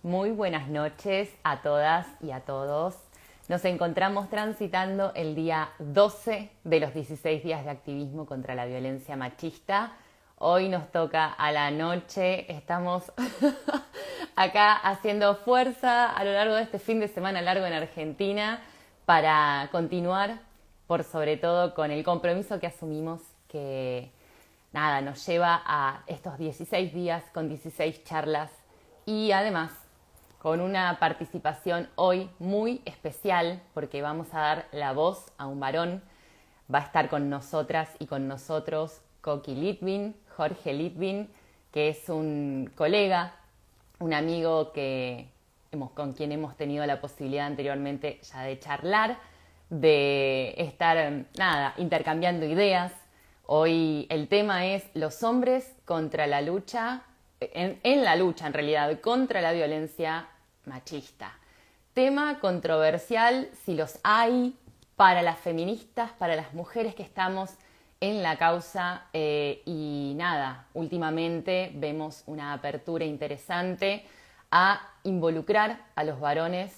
Muy buenas noches a todas y a todos. Nos encontramos transitando el día 12 de los 16 días de activismo contra la violencia machista. Hoy nos toca a la noche, estamos acá haciendo fuerza a lo largo de este fin de semana largo en Argentina para continuar, por sobre todo con el compromiso que asumimos que nada, nos lleva a estos 16 días con 16 charlas y además con una participación hoy muy especial porque vamos a dar la voz a un varón. Va a estar con nosotras y con nosotros Coqui Litvin, Jorge Litvin, que es un colega, un amigo con quien hemos tenido la posibilidad anteriormente ya de charlar, de estar, intercambiando ideas. Hoy el tema es los hombres contra la lucha, en la lucha en realidad, contra la violencia machista. Tema controversial, si los hay, para las feministas, para las mujeres que estamos en la causa últimamente vemos una apertura interesante a involucrar a los varones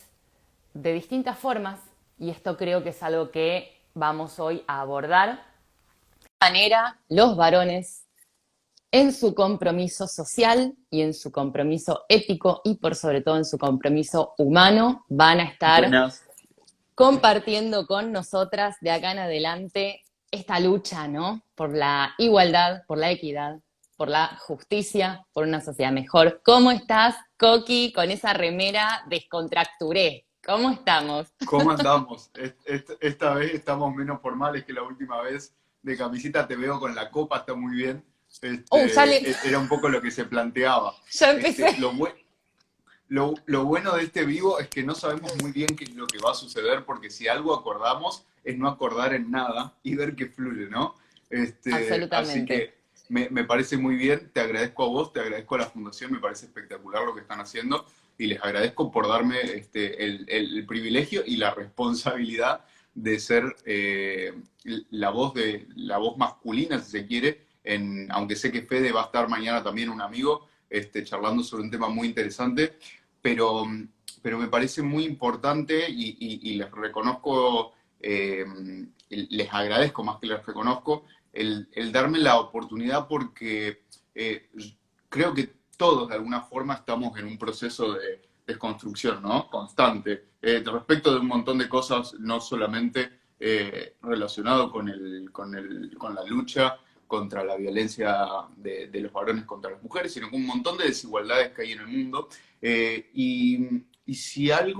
de distintas formas y esto creo que es algo que vamos hoy a abordar. De manera, los varones en su compromiso social y en su compromiso ético y por sobre todo en su compromiso humano van a estar Buenas. compartiendo con nosotras de acá en adelante esta lucha, ¿no? Por la igualdad, por la equidad, por la justicia, por una sociedad mejor. ¿Cómo estás, Coqui, con esa remera descontracturé? ¿Cómo estamos? ¿Cómo andamos? Esta vez estamos menos formales que la última vez. De camiseta te veo con la copa, está muy bien. Era un poco lo que se planteaba. Ya empecé. Lo bueno de este vivo es que no sabemos muy bien qué es lo que va a suceder, porque si algo acordamos es no acordar en nada y ver qué fluye, ¿no? Así Absolutamente. que me parece muy bien, te agradezco a vos, te agradezco a la Fundación, me parece espectacular lo que están haciendo y les agradezco por darme el privilegio y la responsabilidad de ser la voz masculina, si se quiere, aunque sé que Fede va a estar mañana también un amigo, charlando sobre un tema muy interesante, pero, pero me parece muy importante y les reconozco, les agradezco más que les reconozco, el darme la oportunidad porque creo que todos de alguna forma estamos en un proceso de desconstrucción, ¿no? Constante, respecto de un montón de cosas, no solamente relacionado con la lucha contra la violencia de los varones contra las mujeres, sino con un montón de desigualdades que hay en el mundo. Y si hay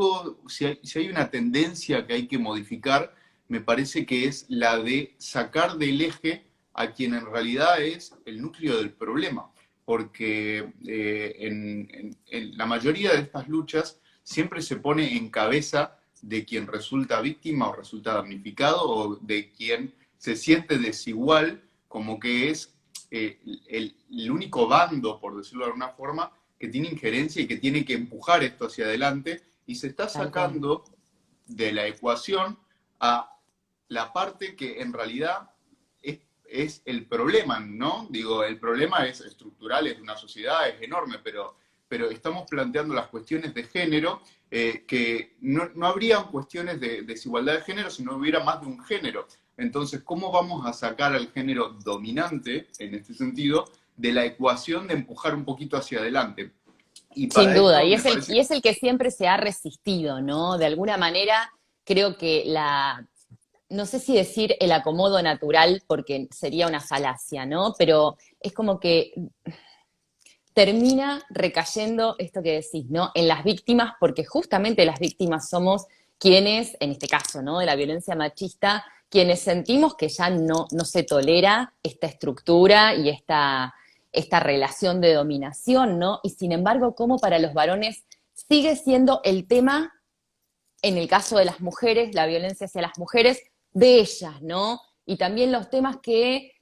una tendencia que hay que modificar, me parece que es la de sacar del eje a quien en realidad es el núcleo del problema. Porque en la mayoría de estas luchas siempre se pone en cabeza de quien resulta víctima o resulta damnificado o de quien se siente desigual, como que es el único bando, por decirlo de alguna forma, que tiene injerencia y que tiene que empujar esto hacia adelante, y se está Tal cual. sacando de la ecuación a la parte que en realidad es el problema, ¿no? Digo, el problema es estructural, es de una sociedad, es enorme, pero estamos planteando las cuestiones de género, que no habrían cuestiones de desigualdad de género si no hubiera más de un género. Entonces, ¿cómo vamos a sacar al género dominante, en este sentido, de la ecuación de empujar un poquito hacia adelante? Y Sin para duda, esto me y parece... es el que siempre se ha resistido, ¿no? De alguna manera, creo que no sé si decir el acomodo natural, porque sería una falacia, ¿no? Pero es como que termina recayendo esto que decís, ¿no? En las víctimas, porque justamente las víctimas somos quienes, en este caso, ¿no? De la violencia machista, quienes sentimos que ya no se tolera esta estructura y esta relación de dominación, ¿no? Y sin embargo, como para los varones sigue siendo el tema, en el caso de las mujeres, la violencia hacia las mujeres, de ellas, ¿no? Y también los temas que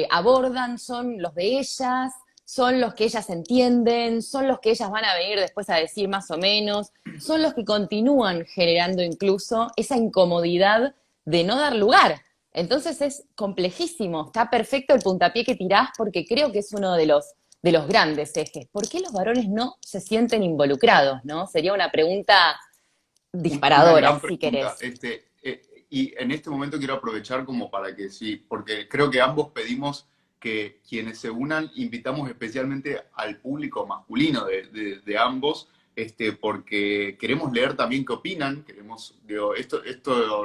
abordan son los de ellas, son los que ellas entienden, son los que ellas van a venir después a decir más o menos, son los que continúan generando incluso esa incomodidad de no dar lugar. Entonces es complejísimo, está perfecto el puntapié que tirás porque creo que es uno de los grandes ejes. ¿Por qué los varones no se sienten involucrados, no? Sería una pregunta Una disparadora, gran si pregunta. querés. Y en este momento quiero aprovechar como para que sí, porque creo que ambos pedimos que quienes se unan, invitamos especialmente al público masculino de ambos, porque queremos leer también qué opinan, queremos, digo,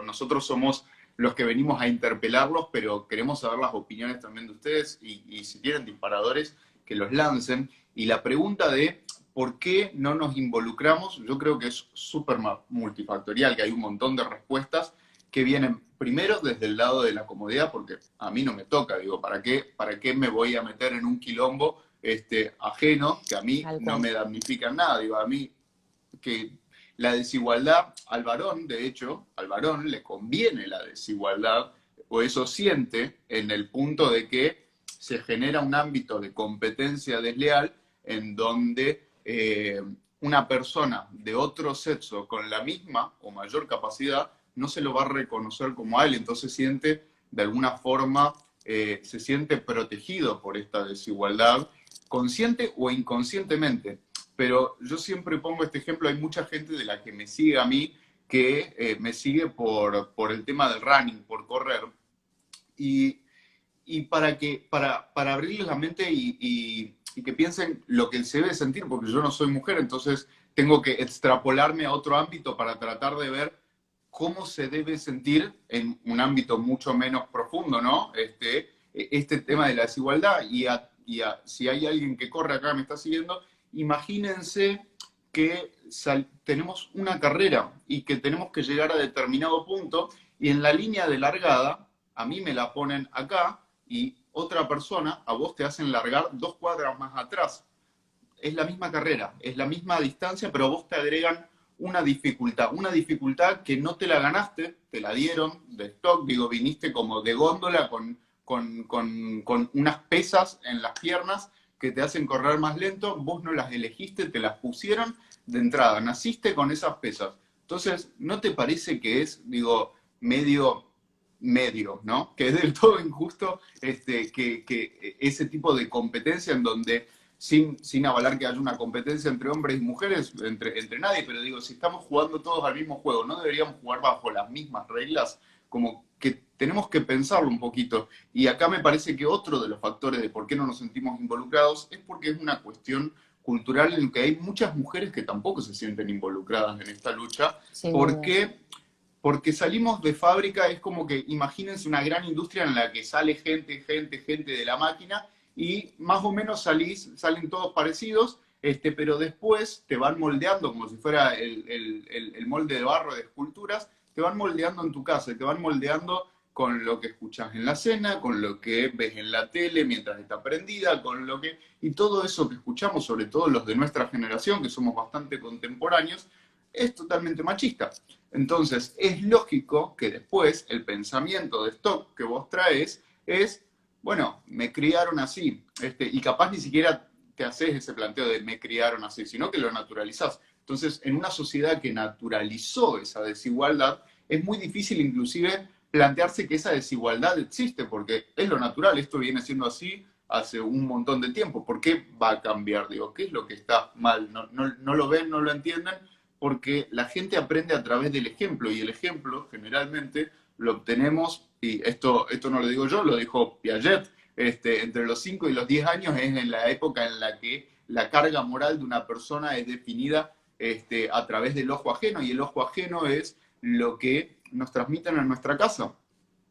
nosotros somos los que venimos a interpelarlos, pero queremos saber las opiniones también de ustedes y si tienen disparadores, que los lancen. Y la pregunta de ¿por qué no nos involucramos? Yo creo que es súper multifactorial, que hay un montón de respuestas que vienen primero desde el lado de la comodidad, porque a mí no me toca, digo, para qué me voy a meter en un quilombo ajeno que a mí Tal no cual. me damnifica nada? Digo, a mí que la desigualdad al varón, de hecho, al varón le conviene la desigualdad, o eso siente en el punto de que se genera un ámbito de competencia desleal en donde una persona de otro sexo con la misma o mayor capacidad no se lo va a reconocer como a él, entonces siente de alguna forma, se siente protegido por esta desigualdad, consciente o inconscientemente. Pero yo siempre pongo este ejemplo, hay mucha gente de la que me sigue a mí que me sigue por el tema del running, por correr. Y, y para abrirles la mente y que piensen lo que se debe sentir, porque yo no soy mujer, entonces tengo que extrapolarme a otro ámbito para tratar de ver cómo se debe sentir en un ámbito mucho menos profundo, ¿no? Este tema de la desigualdad si hay alguien que corre acá, me está siguiendo, imagínense que tenemos una carrera y que tenemos que llegar a determinado punto y en la línea de largada, a mí me la ponen acá y otra persona, a vos te hacen largar 2 cuadras más atrás. Es la misma carrera, es la misma distancia, pero a vos te agregan una dificultad que no te la ganaste, te la dieron de stock, digo, viniste como de góndola con unas pesas en las piernas que te hacen correr más lento, vos no las elegiste, te las pusieron de entrada, naciste con esas pesas. Entonces, ¿no te parece que es, digo, medio, ¿no? Que es del todo injusto que ese tipo de competencia en donde sin avalar que haya una competencia entre hombres y mujeres, entre nadie, pero digo, si estamos jugando todos al mismo juego, ¿no deberíamos jugar bajo las mismas reglas? Como que tenemos que pensarlo un poquito. Y acá me parece que otro de los factores de por qué no nos sentimos involucrados es porque es una cuestión cultural en que hay muchas mujeres que tampoco se sienten involucradas en esta lucha, Sin dudas. porque porque salimos de fábrica, es como que imagínense una gran industria en la que sale gente de la máquina y más o menos salen todos parecidos, pero después te van moldeando como si fuera el molde de barro de esculturas, te van moldeando en tu casa, te van moldeando con lo que escuchas en la cena, con lo que ves en la tele mientras está prendida, y todo eso que escuchamos, sobre todo los de nuestra generación, que somos bastante contemporáneos, es totalmente machista. Entonces, es lógico que después el pensamiento de stock que vos traes es, bueno, me criaron así, y capaz ni siquiera te haces ese planteo de me criaron así, sino que lo naturalizás. Entonces, en una sociedad que naturalizó esa desigualdad, es muy difícil inclusive plantearse que esa desigualdad existe, porque es lo natural, esto viene siendo así hace un montón de tiempo. ¿Por qué va a cambiar? Digo, ¿qué es lo que está mal? No lo ven, no lo entienden, porque la gente aprende a través del ejemplo y el ejemplo generalmente lo obtenemos, y esto no lo digo yo, lo dijo Piaget, entre los 5 y los 10 años es en la época en la que la carga moral de una persona es definida a través del ojo ajeno y el ojo ajeno es lo que nos transmiten en nuestra casa.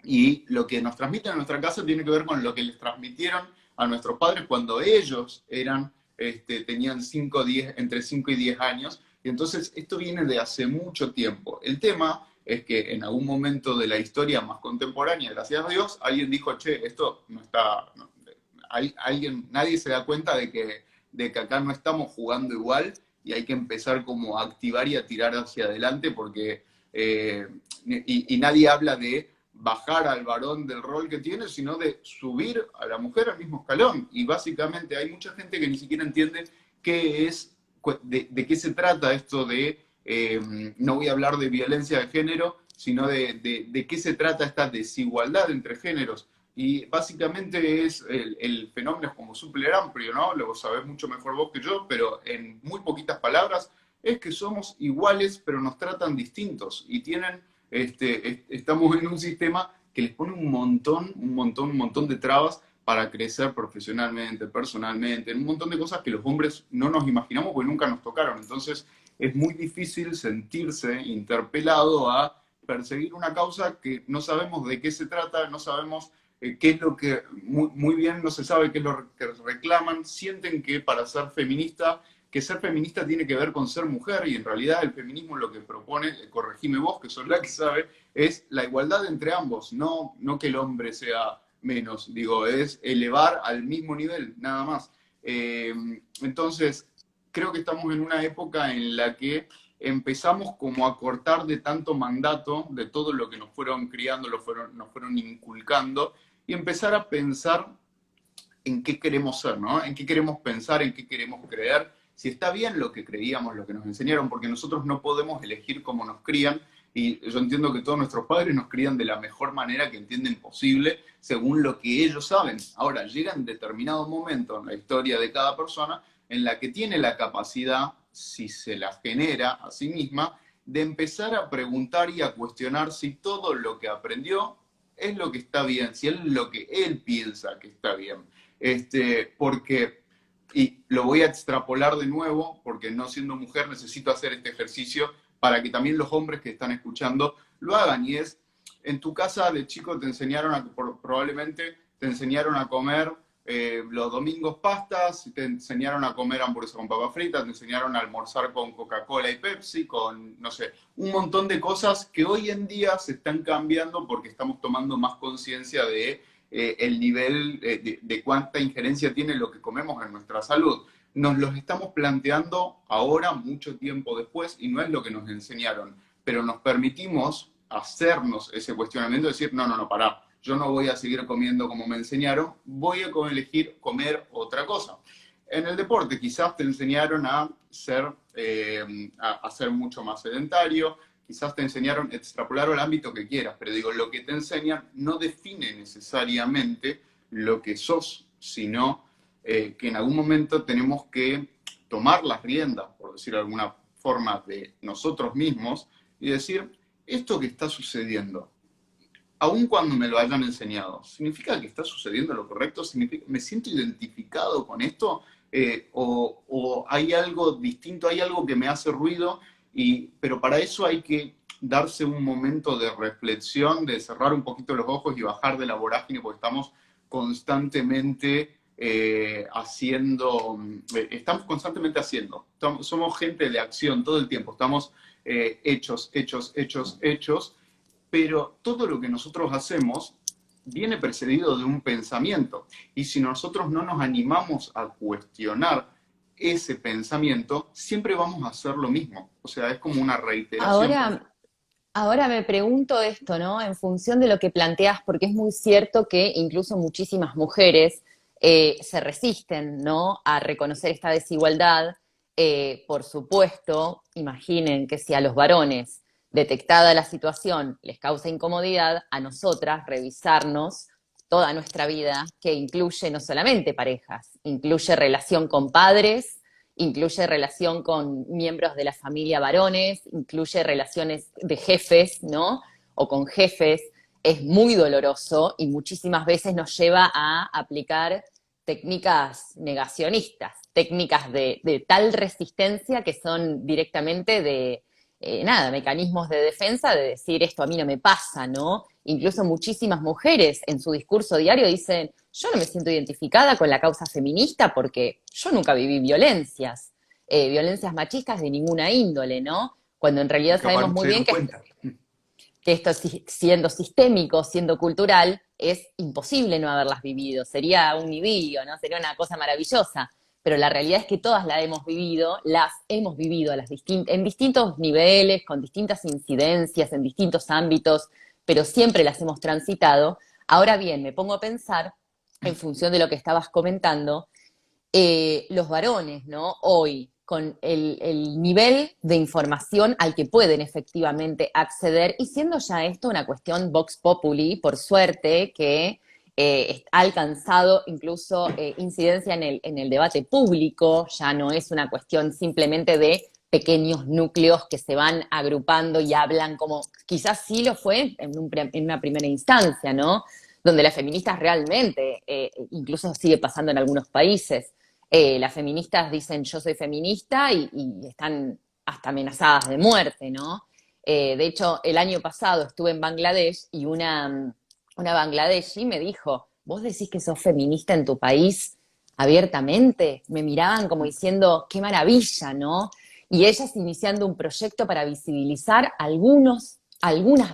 Y lo que nos transmiten en nuestra casa tiene que ver con lo que les transmitieron a nuestros padres cuando ellos tenían entre 5 y 10 años. Y entonces esto viene de hace mucho tiempo. El tema es que en algún momento de la historia más contemporánea, gracias a Dios, alguien dijo, che, esto no está... No, nadie se da cuenta de que acá no estamos jugando igual y hay que empezar como a activar y a tirar hacia adelante porque y nadie habla de bajar al varón del rol que tiene, sino de subir a la mujer al mismo escalón. Y básicamente hay mucha gente que ni siquiera entiende qué es, de qué se trata esto no voy a hablar de violencia de género, sino de qué se trata esta desigualdad entre géneros. Y básicamente es el fenómeno es como súper amplio, ¿no? Lo sabés mucho mejor vos que yo, pero en muy poquitas palabras es que somos iguales, pero nos tratan distintos y tienen, estamos en un sistema que les pone un montón de trabas para crecer profesionalmente, personalmente, en un montón de cosas que los hombres no nos imaginamos porque nunca nos tocaron. Entonces es muy difícil sentirse interpelado a perseguir una causa que no sabemos de qué se trata, no sabemos qué es lo que, muy bien no se sabe qué es lo que reclaman, sienten que para ser feminista, que ser feminista tiene que ver con ser mujer y en realidad el feminismo lo que propone, corregime vos que sos la que sabe, es la igualdad entre ambos, no que el hombre sea menos, digo, es elevar al mismo nivel, nada más. Entonces, creo que estamos en una época en la que empezamos como a cortar de tanto mandato, de todo lo que nos fueron criando, nos fueron inculcando, y empezar a pensar en qué queremos ser, ¿no? En qué queremos pensar, en qué queremos creer, si está bien lo que creíamos, lo que nos enseñaron, porque nosotros no podemos elegir cómo nos crían, y yo entiendo que todos nuestros padres nos crían de la mejor manera que entienden posible, según lo que ellos saben. Ahora, llega en determinado momento en la historia de cada persona en la que tiene la capacidad, si se la genera a sí misma, de empezar a preguntar y a cuestionar si todo lo que aprendió es lo que está bien, si es lo que él piensa que está bien. Porque, y lo voy a extrapolar de nuevo, porque no siendo mujer necesito hacer este ejercicio para que también los hombres que están escuchando lo hagan, y es, en tu casa de chico te enseñaron probablemente te enseñaron a comer los domingos pastas, te enseñaron a comer hamburguesa con papa frita, te enseñaron a almorzar con Coca-Cola y Pepsi, con, no sé, un montón de cosas que hoy en día se están cambiando porque estamos tomando más conciencia de el nivel de cuánta injerencia tiene lo que comemos en nuestra salud. Nos los estamos planteando ahora, mucho tiempo después, y no es lo que nos enseñaron, pero nos permitimos hacernos ese cuestionamiento, decir, no, pará, yo no voy a seguir comiendo como me enseñaron, voy a elegir comer otra cosa. En el deporte quizás te enseñaron a ser mucho más sedentario, quizás te enseñaron, extrapolar al ámbito que quieras, pero digo, lo que te enseñan no define necesariamente lo que sos, sino que en algún momento tenemos que tomar las riendas, por decirlo de alguna forma, de nosotros mismos y decir, esto que está sucediendo, aun cuando me lo hayan enseñado, ¿significa que está sucediendo lo correcto? ¿Me siento identificado con esto? ¿O hay algo distinto, hay algo que me hace ruido? Pero para eso hay que darse un momento de reflexión, de cerrar un poquito los ojos y bajar de la vorágine, porque estamos constantemente estamos constantemente haciendo. Somos gente de acción todo el tiempo, estamos hechos, pero todo lo que nosotros hacemos viene precedido de un pensamiento. Y si nosotros no nos animamos a cuestionar ese pensamiento, siempre vamos a hacer lo mismo. O sea, es como una reiteración. Ahora me pregunto esto, ¿no? En función de lo que planteas, porque es muy cierto que incluso muchísimas mujeres se resisten, ¿no? A reconocer esta desigualdad. Por supuesto, imaginen que si a los varones, detectada la situación, les causa incomodidad, a nosotras revisarnos toda nuestra vida, que incluye no solamente parejas, incluye relación con padres, incluye relación con miembros de la familia varones, incluye relaciones de jefes, ¿no? O con jefes, es muy doloroso y muchísimas veces nos lleva a aplicar técnicas negacionistas, técnicas de tal resistencia que son directamente de, mecanismos de defensa, de decir esto a mí no me pasa, ¿no? Incluso muchísimas mujeres en su discurso diario dicen, yo no me siento identificada con la causa feminista porque yo nunca viví violencias machistas de ninguna índole, ¿no? Cuando en realidad Capaz sabemos no muy se bien dieron cuenta. que esto siendo sistémico, siendo cultural, es imposible no haberlas vivido. Sería un idilio, ¿no? Sería una cosa maravillosa. Pero la realidad es que todas las hemos vivido en distintos niveles, con distintas incidencias, en distintos ámbitos, pero siempre las hemos transitado. Ahora bien, me pongo a pensar, en función de lo que estabas comentando, los varones, ¿no? Hoy, con el nivel de información al que pueden efectivamente acceder, y siendo ya esto una cuestión vox populi, por suerte, que ha alcanzado incluso incidencia en el debate público, ya no es una cuestión simplemente de pequeños núcleos que se van agrupando y hablan como, quizás sí lo fue en una primera instancia, ¿no? Donde las feministas realmente, incluso sigue pasando en algunos países, las feministas dicen yo soy feminista y están hasta amenazadas de muerte, ¿no? De hecho, el año pasado estuve en Bangladesh y una bangladeshi me dijo, ¿vos decís que sos feminista en tu país abiertamente? Me miraban como diciendo, qué maravilla, ¿no? Y ellas iniciando un proyecto para visibilizar algunas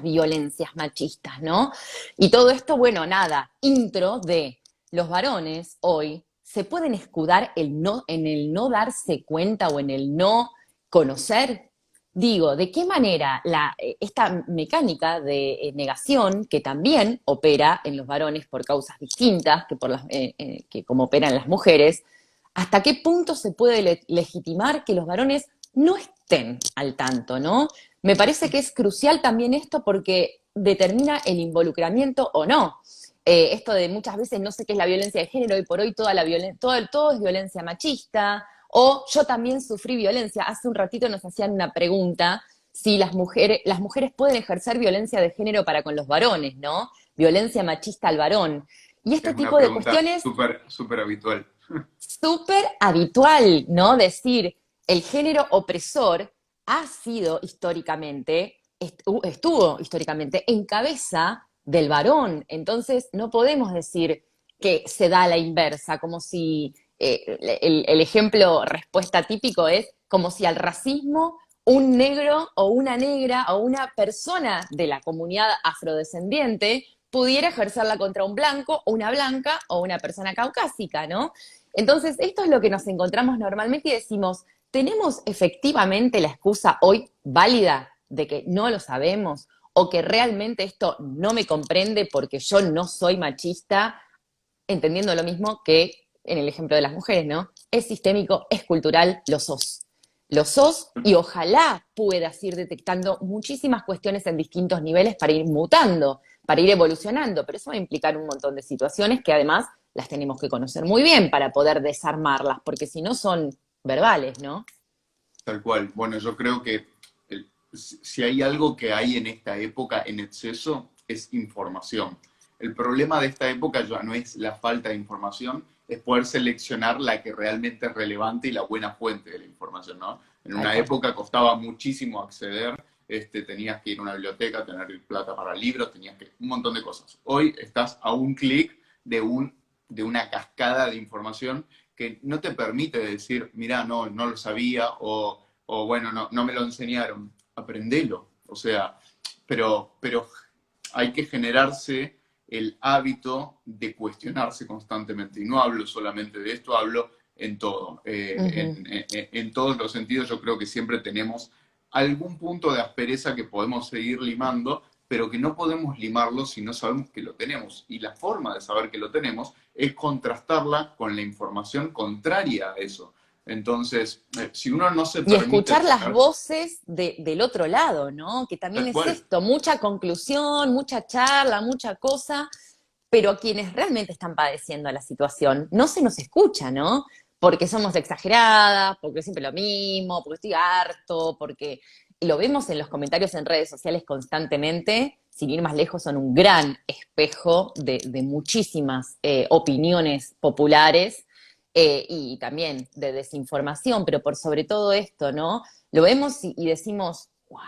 violencias machistas, ¿no? Y todo esto, bueno, nada, intro de los varones hoy se pueden escudar en el no darse cuenta o en el no conocer. Digo, ¿de qué manera esta mecánica de negación, que también opera en los varones por causas distintas que como operan las mujeres, hasta qué punto se puede legitimar que los varones no estén al tanto, ¿no? Me parece que es crucial también esto porque determina el involucramiento o no. Esto de muchas veces no sé qué es la violencia de género y por hoy todo es violencia machista, o yo también sufrí violencia. Hace un ratito nos hacían una pregunta si las mujeres pueden ejercer violencia de género para con los varones, ¿no? Violencia machista al varón. Y este Es una tipo de pregunta cuestiones súper habitual. súper habitual, ¿no? Decir, el género opresor ha sido históricamente, estuvo históricamente en cabeza del varón. Entonces, no podemos decir que se da a la inversa, como si el ejemplo respuesta típico es como si al racismo un negro o una negra o una persona de la comunidad afrodescendiente pudiera ejercerla contra un blanco o una blanca o una persona caucásica, ¿no? Entonces, esto es lo que nos encontramos normalmente y decimos, ¿tenemos efectivamente la excusa hoy válida de que no lo sabemos o que realmente esto no me comprende porque yo no soy machista, entendiendo lo mismo que en el ejemplo de las mujeres, ¿no? Es sistémico, es cultural, lo sos. Lo sos y ojalá puedas ir detectando muchísimas cuestiones en distintos niveles para ir mutando, para ir evolucionando, pero eso va a implicar un montón de situaciones que además las tenemos que conocer muy bien para poder desarmarlas, porque si no son verbales, ¿no? Tal cual. Bueno, yo creo que si hay algo que hay en esta época en exceso, es información. El problema de esta época ya no es la falta de información, es poder seleccionar la que realmente es relevante y la buena fuente de la información, ¿no? En Tal una cual. época costaba muchísimo acceder, tenías que ir a una biblioteca, tener plata para libros, tenías que un montón de cosas. Hoy estás a un clic de una cascada de información que no te permite decir, mira, no lo sabía, o bueno, no me lo enseñaron. Aprendelo. O sea, pero hay que generarse el hábito de cuestionarse constantemente. Y no hablo solamente de esto, hablo en todo. Ujú. En todos los sentidos yo creo que siempre tenemos algún punto de aspereza que podemos seguir limando, pero que no podemos limarlo si no sabemos que lo tenemos. Y la forma de saber que lo tenemos es contrastarla con la información contraria a eso. Entonces, si uno no se Y permite escuchar las tener voces del otro lado, ¿no? Que también tal es cual, esto, mucha conclusión, mucha charla, mucha cosa, pero a quienes realmente están padeciendo la situación no se nos escucha, ¿no? Porque somos exageradas, porque siempre lo mismo, porque estoy harto, porque lo vemos en los comentarios en redes sociales constantemente, sin ir más lejos, son un gran espejo de muchísimas opiniones populares y también de desinformación, pero por sobre todo esto, ¿no? Lo vemos y decimos, wow,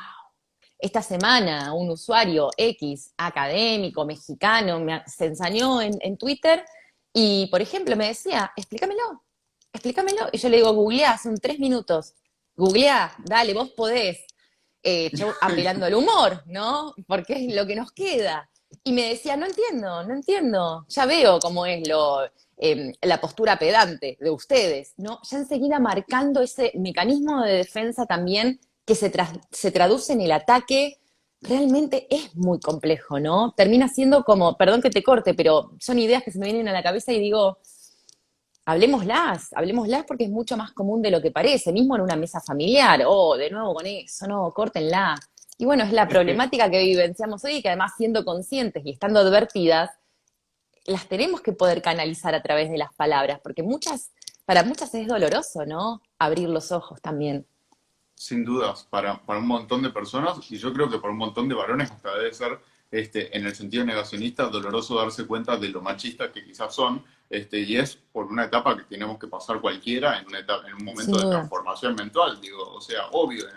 esta semana un usuario X académico, mexicano, se ensañó en Twitter y, por ejemplo, me decía, explícamelo. Y yo le digo, googleá, son 3 minutos. Googleá, dale, vos podés. Yo apelando al humor, ¿no? Porque es lo que nos queda. Y me decía, no entiendo. Ya veo cómo es la postura pedante de ustedes, ¿no? Ya enseguida marcando ese mecanismo de defensa también que se traduce en el ataque, realmente es muy complejo, ¿no? Termina siendo como, perdón que te corte, pero son ideas que se me vienen a la cabeza y digo, hablemoslas porque es mucho más común de lo que parece, mismo en una mesa familiar, oh, de nuevo con eso, no, córtenla. Y bueno, es la es que problemática que vivenciamos hoy y que además siendo conscientes y estando advertidas, las tenemos que poder canalizar a través de las palabras, porque para muchas es doloroso, ¿no? Abrir los ojos también. Sin dudas, para un montón de personas, y yo creo que para un montón de varones hasta debe ser, en el sentido negacionista, doloroso darse cuenta de lo machistas que quizás son, y es por una etapa que tenemos que pasar cualquiera, en una etapa, en un Sin momento de duda. transformación mental, digo, o sea, obvio,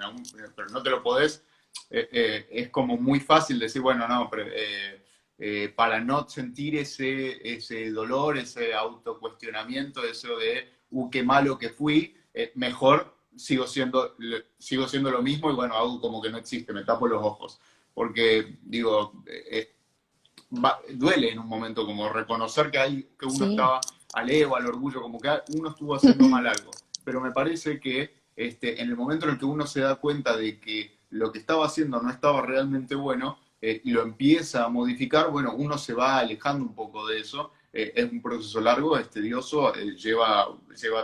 pero no te lo podés, es como muy fácil decir, bueno, no, pero, para no sentir ese dolor, ese autocuestionamiento, eso de, qué malo que fui, mejor sigo siendo lo mismo y bueno, hago como que no existe, me tapo los ojos. Porque, digo, duele en un momento como reconocer que uno Sí. estaba al ego, al orgullo, como que uno estuvo haciendo mal algo. Pero me parece que en el momento en el que uno se da cuenta de que lo que estaba haciendo no estaba realmente bueno y lo empieza a modificar, bueno, uno se va alejando un poco de eso. Es un proceso largo, es tedioso, lleva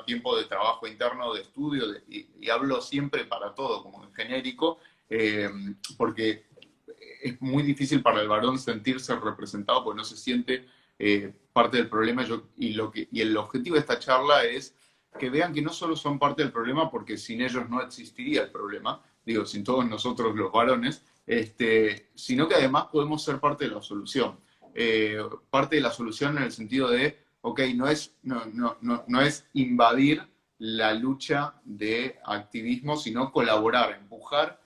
tiempo de trabajo interno, de estudio, y hablo siempre para todo, como en genérico, porque es muy difícil para el varón sentirse representado porque no se siente parte del problema. Y el objetivo de esta charla es que vean que no solo son parte del problema, porque sin ellos no existiría el problema, digo, sin todos nosotros los varones, sino que además podemos ser parte de la solución. Parte de la solución en el sentido de, ok, no es invadir la lucha de activismo, sino colaborar, empujar.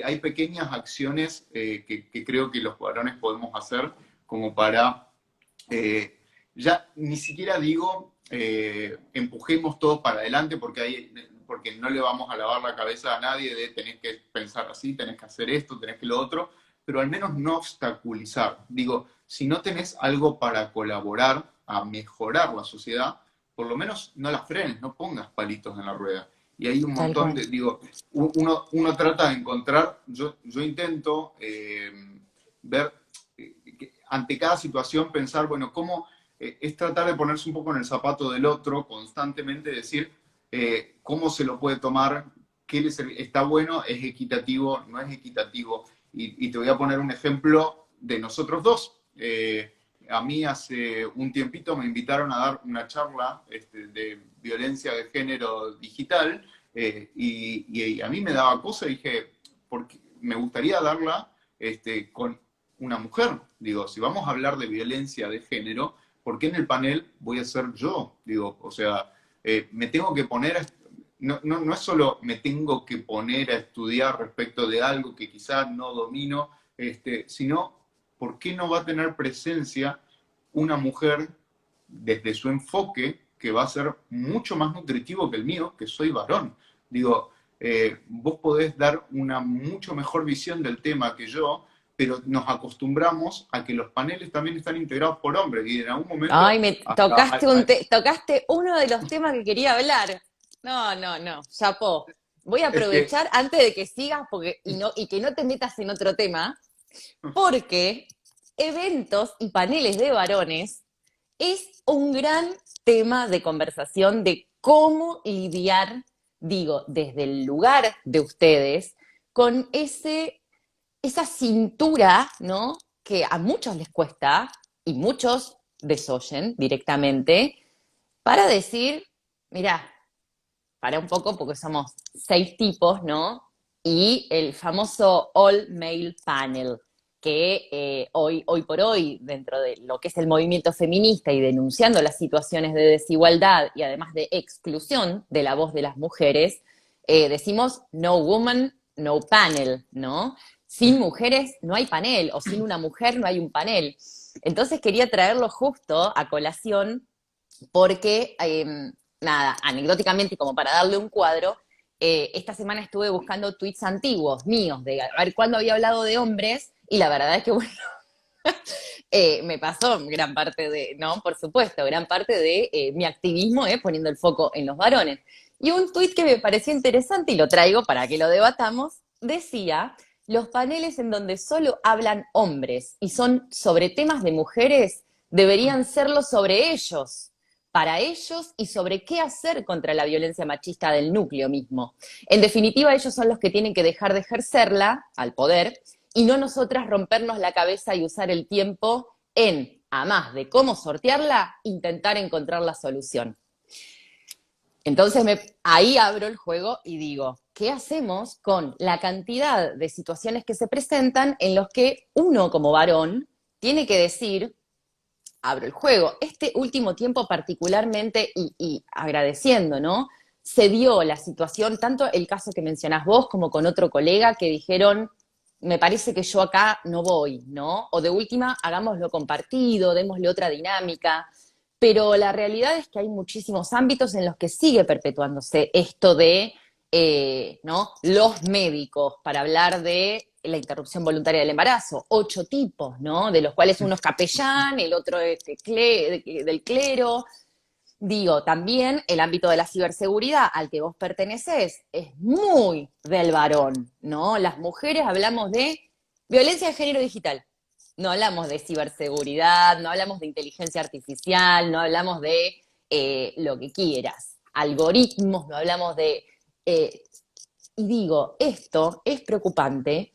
Hay pequeñas acciones que creo que los varones podemos hacer como para, ya ni siquiera digo, empujemos todos para adelante porque no le vamos a lavar la cabeza a nadie de tenés que pensar así, tenés que hacer esto, tenés que lo otro, pero al menos no obstaculizar. Digo, si no tenés algo para colaborar a mejorar la sociedad, por lo menos no la frenes, no pongas palitos en la rueda. Y hay un Tal montón cual. de, digo, uno trata de encontrar, yo intento ver, ante cada situación, pensar, bueno, cómo es tratar de ponerse un poco en el zapato del otro, constantemente decir cómo se lo puede tomar, está bueno, es equitativo, no es equitativo. Y te voy a poner un ejemplo de nosotros dos. A mí hace un tiempito me invitaron a dar una charla de violencia de género digital y a mí me daba cosa y dije, porque me gustaría darla con una mujer. Digo, si vamos a hablar de violencia de género, ¿por qué en el panel voy a ser yo? Digo, o sea, me tengo que poner, no es solo me tengo que poner a estudiar respecto de algo que quizás no domino, sino ¿por qué no va a tener presencia una mujer desde su enfoque que va a ser mucho más nutritivo que el mío, que soy varón? Digo, vos podés dar una mucho mejor visión del tema que yo, pero nos acostumbramos a que los paneles también están integrados por hombres y en algún momento Ay, me hasta tocaste uno de los temas que quería hablar. No, no, no, chapó. Voy a es que aprovechar antes de que sigas y que no te metas en otro tema, porque eventos y paneles de varones es un gran tema de conversación de cómo lidiar, digo, desde el lugar de ustedes, con esa cintura, ¿no? Que a muchos les cuesta y muchos desoyen directamente para decir, mira, para un poco porque somos 6 tipos, ¿no? Y el famoso All Male Panel, que hoy por hoy, dentro de lo que es el movimiento feminista y denunciando las situaciones de desigualdad y además de exclusión de la voz de las mujeres, decimos no woman, no panel, ¿no? Sin mujeres no hay panel, o sin una mujer no hay un panel. Entonces quería traerlo justo a colación porque, nada, anecdóticamente, como para darle un cuadro, esta semana estuve buscando tweets antiguos míos, de a ver cuándo había hablado de hombres, y la verdad es que, bueno, me pasó gran parte de, no, por supuesto, gran parte de mi activismo poniendo el foco en los varones. Y un tuit que me pareció interesante, y lo traigo para que lo debatamos, decía, los paneles en donde solo hablan hombres y son sobre temas de mujeres, deberían serlo sobre ellos, para ellos y sobre qué hacer contra la violencia machista del núcleo mismo. En definitiva, ellos son los que tienen que dejar de ejercerla al poder y no nosotras rompernos la cabeza y usar el tiempo en a más de cómo sortearla, intentar encontrar la solución. Entonces ahí abro el juego y digo, ¿qué hacemos con la cantidad de situaciones que se presentan en los que uno como varón tiene que decir, abro el juego? Este último tiempo particularmente, y agradeciendo, ¿no? Se dio la situación, tanto el caso que mencionás vos como con otro colega que dijeron, me parece que yo acá no voy, ¿no? O de última, hagámoslo compartido, démosle otra dinámica. Pero la realidad es que hay muchísimos ámbitos en los que sigue perpetuándose esto de, ¿no? Los médicos, para hablar de la interrupción voluntaria del embarazo, 8 tipos, ¿no? De los cuales uno es capellán, el otro es del clero. Digo, también el ámbito de la ciberseguridad al que vos pertenecés es muy del varón, ¿no? Las mujeres hablamos de violencia de género digital, no hablamos de ciberseguridad, no hablamos de inteligencia artificial, no hablamos de lo que quieras, algoritmos, no hablamos de... y digo, esto es preocupante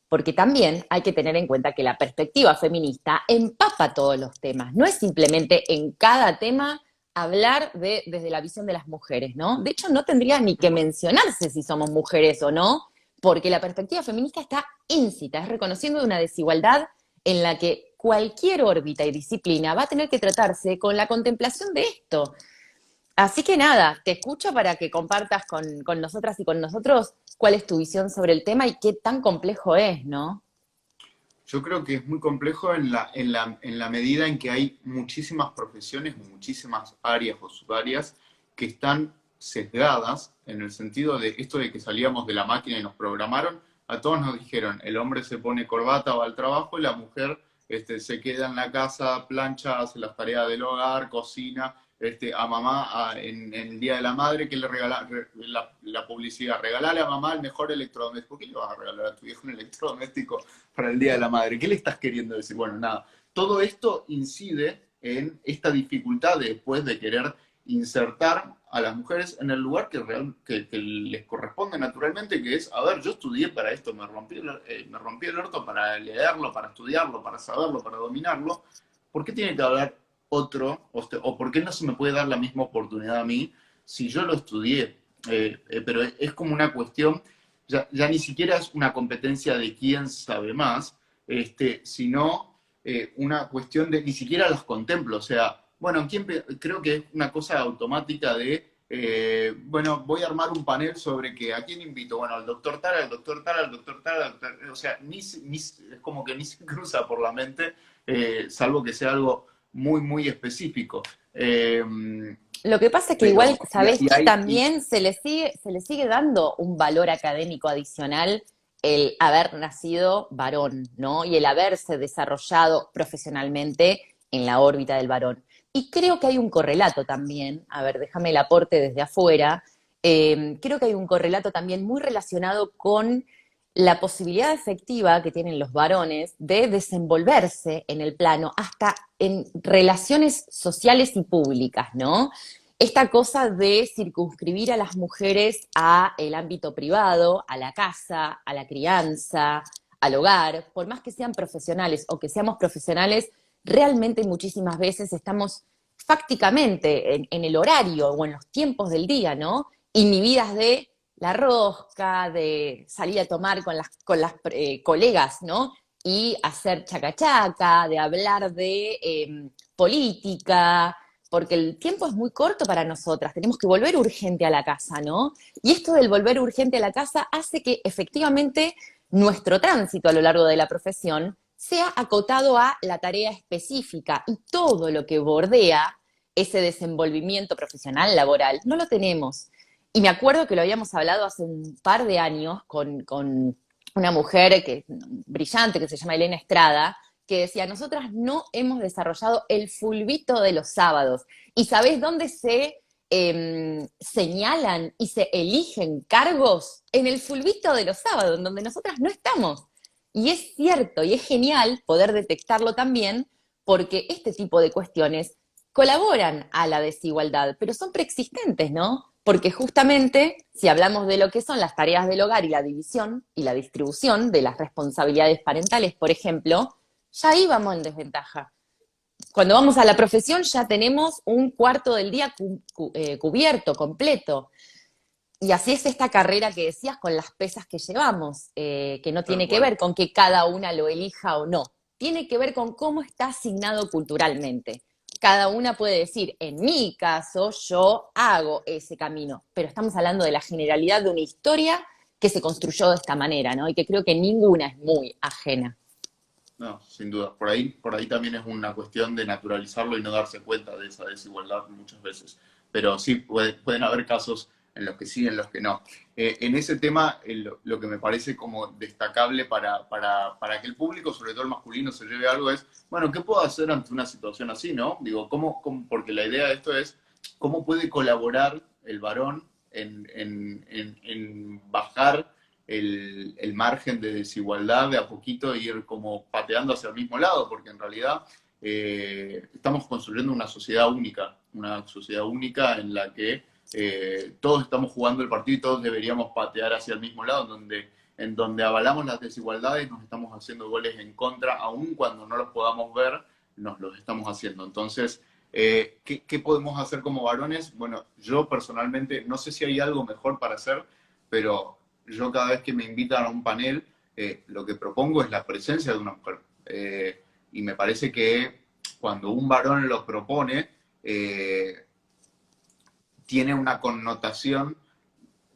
porque también hay que tener en cuenta que la perspectiva feminista empapa todos los temas, no es simplemente en cada tema hablar desde la visión de las mujeres, ¿no? De hecho, no tendría ni que mencionarse si somos mujeres o no, porque la perspectiva feminista está íncita, es reconociendo una desigualdad en la que cualquier órbita y disciplina va a tener que tratarse con la contemplación de esto. Así que nada, te escucho para que compartas con nosotras y con nosotros cuál es tu visión sobre el tema y qué tan complejo es, ¿no? Yo creo que es muy complejo en la medida en que hay muchísimas profesiones, muchísimas áreas o subáreas que están sesgadas en el sentido de esto de que salíamos de la máquina y nos programaron. A todos nos dijeron, el hombre se pone corbata, va al trabajo, y la mujer se queda en la casa, plancha, hace las tareas del hogar, cocina, a mamá en el Día de la Madre, que le regala la publicidad, regalale a mamá el mejor electrodoméstico. ¿Por qué le vas a regalar a tu hijo un electrodoméstico para el Día de la Madre? ¿Qué le estás queriendo decir? Bueno, nada, todo esto incide en esta dificultad después de querer insertar a las mujeres en el lugar que les corresponde naturalmente, que es, a ver, yo estudié para esto, me rompí el orto para leerlo, para estudiarlo, para saberlo, para dominarlo. ¿Por qué tiene que haber otro, o por qué no se me puede dar la misma oportunidad a mí si yo lo estudié? Pero es como una cuestión, ya ni siquiera es una competencia de quién sabe más, sino una cuestión de ni siquiera las contemplo. O sea, bueno, creo que es una cosa automática de, bueno, voy a armar un panel sobre que a quién invito. Bueno, al doctor tal, al doctor tal, al doctor tal, al doctor, o sea, es como que ni se cruza por la mente, salvo que sea algo muy, muy específico. Lo que pasa es que Pero, igual, ¿sabés y que hay, también se le sigue dando un valor académico adicional el haber nacido varón, ¿no? Y el haberse desarrollado profesionalmente en la órbita del varón. Y creo que hay un correlato también, a ver, déjame el aporte desde afuera, creo que hay un correlato también muy relacionado con la posibilidad efectiva que tienen los varones de desenvolverse en el plano, hasta en relaciones sociales y públicas, ¿no? Esta cosa de circunscribir a las mujeres a el ámbito privado, a la casa, a la crianza, al hogar, por más que sean profesionales o que seamos profesionales, realmente muchísimas veces estamos fácticamente en el horario o en los tiempos del día, ¿no? Inhibidas de la rosca, de salir a tomar con las colegas, ¿no? Y hacer chacachaca, de hablar de política, porque el tiempo es muy corto para nosotras, tenemos que volver urgente a la casa, ¿no? Y esto del volver urgente a la casa hace que efectivamente nuestro tránsito a lo largo de la profesión sea acotado a la tarea específica y todo lo que bordea ese desenvolvimiento profesional, laboral, no lo tenemos. Y me acuerdo que lo habíamos hablado hace un par de años con una mujer brillante que se llama Elena Estrada, que decía, nosotras no hemos desarrollado el fulbito de los sábados. ¿Y sabés dónde se señalan y se eligen cargos? En el fulbito de los sábados, en donde nosotras no estamos. Y es cierto, y es genial poder detectarlo también, porque este tipo de cuestiones colaboran a la desigualdad, pero son preexistentes, ¿no? Porque justamente, si hablamos de lo que son las tareas del hogar y la división y la distribución de las responsabilidades parentales, por ejemplo, ya íbamos en desventaja. cuando vamos a la profesión ya tenemos un cuarto del día cubierto, completo. Y así es esta carrera que decías con las pesas que llevamos, que no Tal tiene que cual. ver con que cada una lo elija o no, tiene que ver con cómo está asignado culturalmente. Cada una puede decir, en mi caso, yo hago ese camino, pero estamos hablando de la generalidad de una historia que se construyó de esta manera, ¿no? Y que creo que ninguna es muy ajena. No, sin duda. Por ahí también es una cuestión de naturalizarlo y no darse cuenta de esa desigualdad muchas veces. Pero sí, pueden haber casos en los que sí, en los que no. En ese tema, lo que me parece como destacable para que el público, sobre todo el masculino, se lleve algo es, bueno, ¿qué puedo hacer ante una situación así, no? Digo, porque la idea de esto es, ¿cómo puede colaborar el varón en bajar el margen de desigualdad de a poquito e ir como pateando hacia el mismo lado? Porque en realidad estamos construyendo una sociedad única en la que todos estamos jugando el partido y todos deberíamos patear hacia el mismo lado, en donde avalamos las desigualdades, nos estamos haciendo goles en contra, aun cuando no los podamos ver, nos los estamos haciendo. Entonces, ¿qué podemos hacer como varones? Bueno, yo personalmente no sé si hay algo mejor para hacer, pero yo cada vez que me invitan a un panel, lo que propongo es la presencia de una mujer. Y me parece que cuando un varón lo propone, tiene una connotación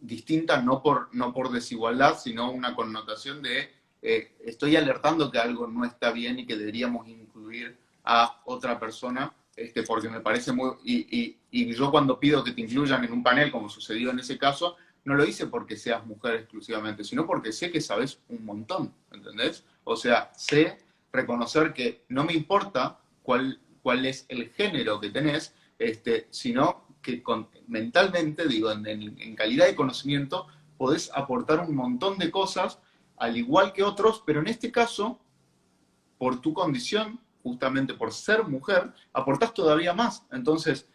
distinta, no por desigualdad, sino una connotación de estoy alertando que algo no está bien y que deberíamos incluir a otra persona, porque me parece muy... Y yo cuando pido que te incluyan en un panel, como sucedió en ese caso, no lo hice porque seas mujer exclusivamente, sino porque sé que sabes un montón, ¿entendés? O sea, sé reconocer que no me importa cuál es el género que tenés, sino que mentalmente, digo, en calidad de conocimiento, podés aportar un montón de cosas, al igual que otros, pero en este caso, por tu condición, justamente por ser mujer, aportás todavía más. Entonces,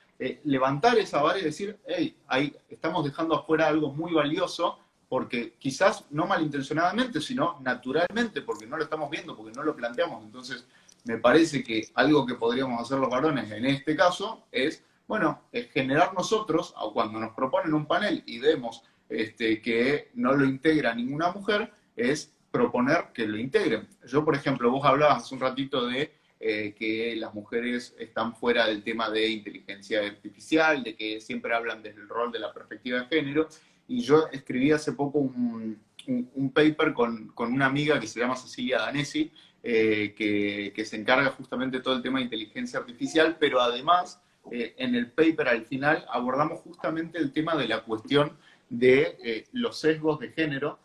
levantar esa vara y decir, hey, ahí estamos dejando afuera algo muy valioso, porque quizás no malintencionadamente, sino naturalmente, porque no lo estamos viendo, porque no lo planteamos. Entonces, me parece que algo que podríamos hacer los varones en este caso es, bueno, es generar nosotros, cuando nos proponen un panel y vemos que no lo integra ninguna mujer, es proponer que lo integren. Yo, por ejemplo, vos hablabas hace un ratito de que las mujeres están fuera del tema de inteligencia artificial, de que siempre hablan desde el rol de la perspectiva de género, y yo escribí hace poco un paper con una amiga que se llama Cecilia Danesi, que se encarga justamente de todo el tema de inteligencia artificial, pero además en el paper al final abordamos justamente el tema de la cuestión de los sesgos de género,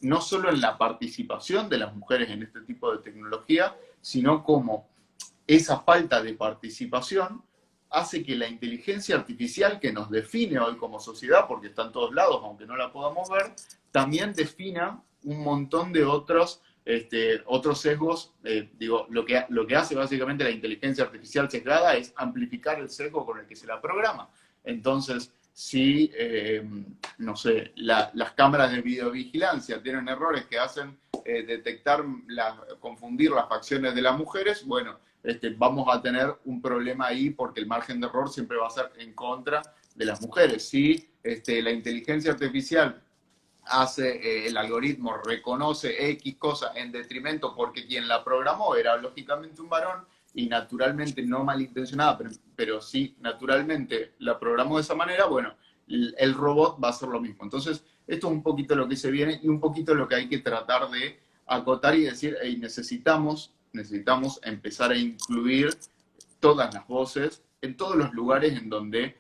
no solo en la participación de las mujeres en este tipo de tecnología, sino como esa falta de participación hace que la inteligencia artificial que nos define hoy como sociedad, porque está en todos lados, aunque no la podamos ver, también defina un montón de otros sesgos. Digo, lo que hace básicamente la inteligencia artificial sesgada es amplificar el sesgo con el que se la programa. Entonces, si, no sé, las cámaras de videovigilancia tienen errores que hacen confundir las facciones de las mujeres, bueno, vamos a tener un problema ahí porque el margen de error siempre va a ser en contra de las mujeres. Si la inteligencia artificial el algoritmo reconoce X cosa en detrimento porque quien la programó era lógicamente un varón y naturalmente no malintencionada, pero sí naturalmente la programó de esa manera, bueno, el robot va a hacer lo mismo. Entonces, esto es un poquito lo que se viene y un poquito lo que hay que tratar de acotar y decir, hey, necesitamos empezar a incluir todas las voces en todos los lugares en donde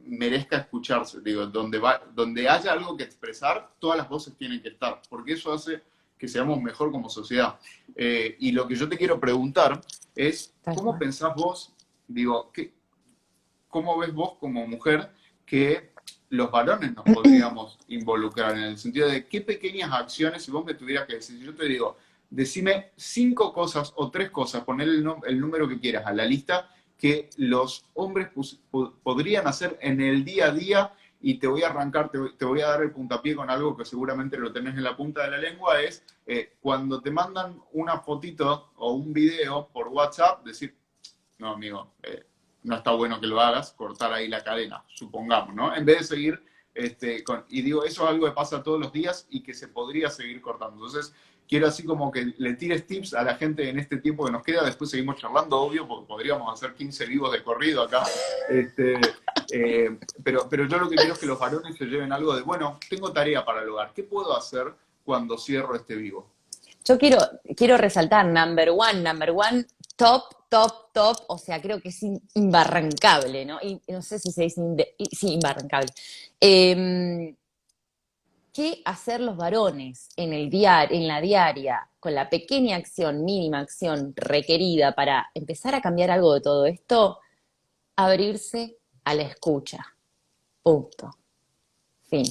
merezca escucharse, digo, donde haya algo que expresar, todas las voces tienen que estar, porque eso hace que seamos mejor como sociedad. Y lo que yo te quiero preguntar es, ¿cómo pensás vos, digo, cómo ves vos como mujer que los varones nos podríamos involucrar en el sentido de qué pequeñas acciones, si vos me tuvieras que decir, yo te digo, decime 5 cosas o 3 cosas, poner el número que quieras a la lista, que los hombres podrían hacer en el día a día, y te voy a arrancar, te voy a dar el puntapié con algo que seguramente lo tenés en la punta de la lengua, es cuando te mandan una fotito o un video por WhatsApp, decir, no, amigo, no está bueno que lo hagas, cortar ahí la cadena, supongamos, ¿no? En vez de seguir y digo, eso es algo que pasa todos los días y que se podría seguir cortando. Entonces, quiero así como que le tires tips a la gente en este tiempo que nos queda, después seguimos charlando, obvio, porque podríamos hacer 15 vivos de corrido acá. Pero yo lo que quiero es que los varones se lleven algo de, bueno, tengo tarea para el hogar, ¿qué puedo hacer cuando cierro este vivo? Yo quiero resaltar, number one, top, top, top, o sea, creo que es imbarrancable, ¿no? Y no sé si se dice, sí, imbarrancable. Eh, ¿Qué hacer los varones en la diaria, con la pequeña acción, mínima acción requerida para empezar a cambiar algo de todo esto? Abrirse a la escucha. Punto. Fin.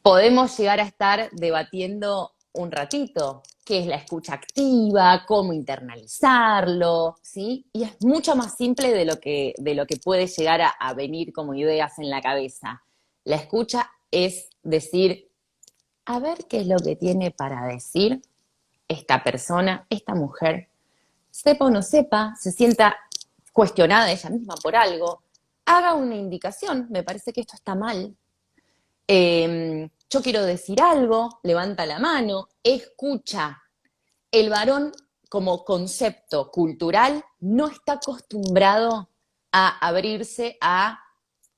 Podemos llegar a estar debatiendo un ratito qué es la escucha activa, cómo internalizarlo, ¿sí? Y es mucho más simple de lo que puede llegar a venir como ideas en la cabeza. La escucha es decir, a ver qué es lo que tiene para decir esta persona, esta mujer, sepa o no sepa, se sienta cuestionada ella misma por algo, haga una indicación, me parece que esto está mal, yo quiero decir algo, levanta la mano, escucha. El varón como concepto cultural no está acostumbrado a abrirse a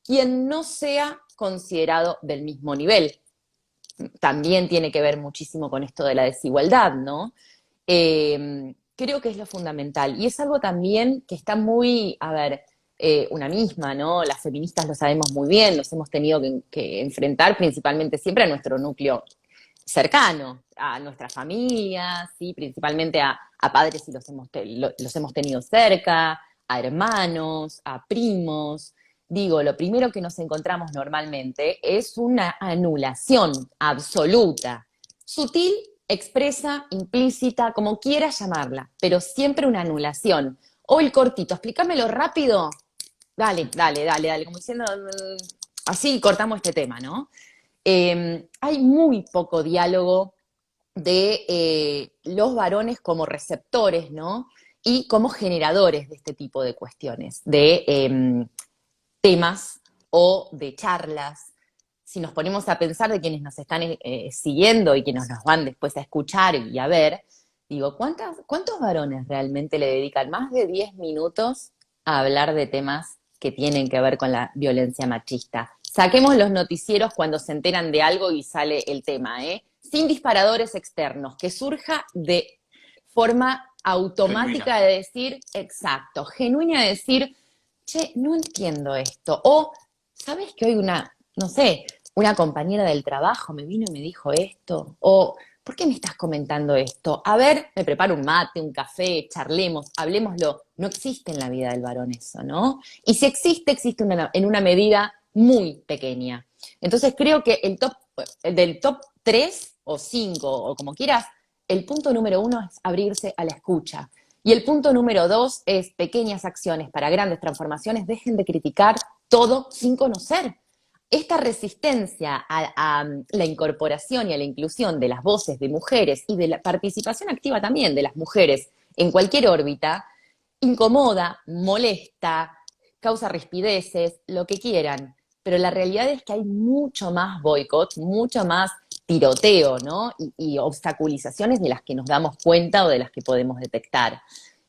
quien no sea considerado del mismo nivel. También tiene que ver muchísimo con esto de la desigualdad, ¿no? Creo que es lo fundamental. Y es algo también que está muy, a ver, una misma, ¿no? Las feministas lo sabemos muy bien, nos hemos tenido que enfrentar principalmente siempre a nuestro núcleo cercano, a nuestras familias, ¿sí? Principalmente a padres si los hemos tenido cerca, a hermanos, a primos. Digo, lo primero que nos encontramos normalmente es una anulación absoluta, sutil, expresa, implícita, como quieras llamarla, pero siempre una anulación. O el cortito, explícamelo rápido, dale, dale, dale, dale, como diciendo, así cortamos este tema, ¿no? Hay muy poco diálogo de los varones como receptores, ¿no? Y como generadores de este tipo de cuestiones, de temas o de charlas. Si nos ponemos a pensar de quienes nos están siguiendo y quienes nos van después a escuchar y a ver, digo, ¿cuántos varones realmente le dedican más de 10 minutos a hablar de temas que tienen que ver con la violencia machista? Saquemos los noticieros cuando se enteran de algo y sale el tema, ¿eh? Sin disparadores externos, que surja de forma Genuina. automática de decir, exacto, genuina de decir, che, no entiendo esto. O, ¿sabes que hoy no sé, una compañera del trabajo me vino y me dijo esto? O, ¿por qué me estás comentando esto? A ver, me preparo un mate, un café, charlemos, hablemoslo. No existe en la vida del varón eso, ¿no? Y si existe, existe en una medida muy pequeña. Entonces creo que del top 3 o 5 o como quieras, el punto número 1 es abrirse a la escucha. Y el punto número 2 es pequeñas acciones para grandes transformaciones. Dejen de criticar todo sin conocer. Esta resistencia a la incorporación y a la inclusión de las voces de mujeres y de la participación activa también de las mujeres en cualquier órbita, incomoda, molesta, causa rispideces, lo que quieran. Pero la realidad es que hay mucho más boicot, mucho más tiroteo, ¿no? Y obstaculizaciones de las que nos damos cuenta o de las que podemos detectar.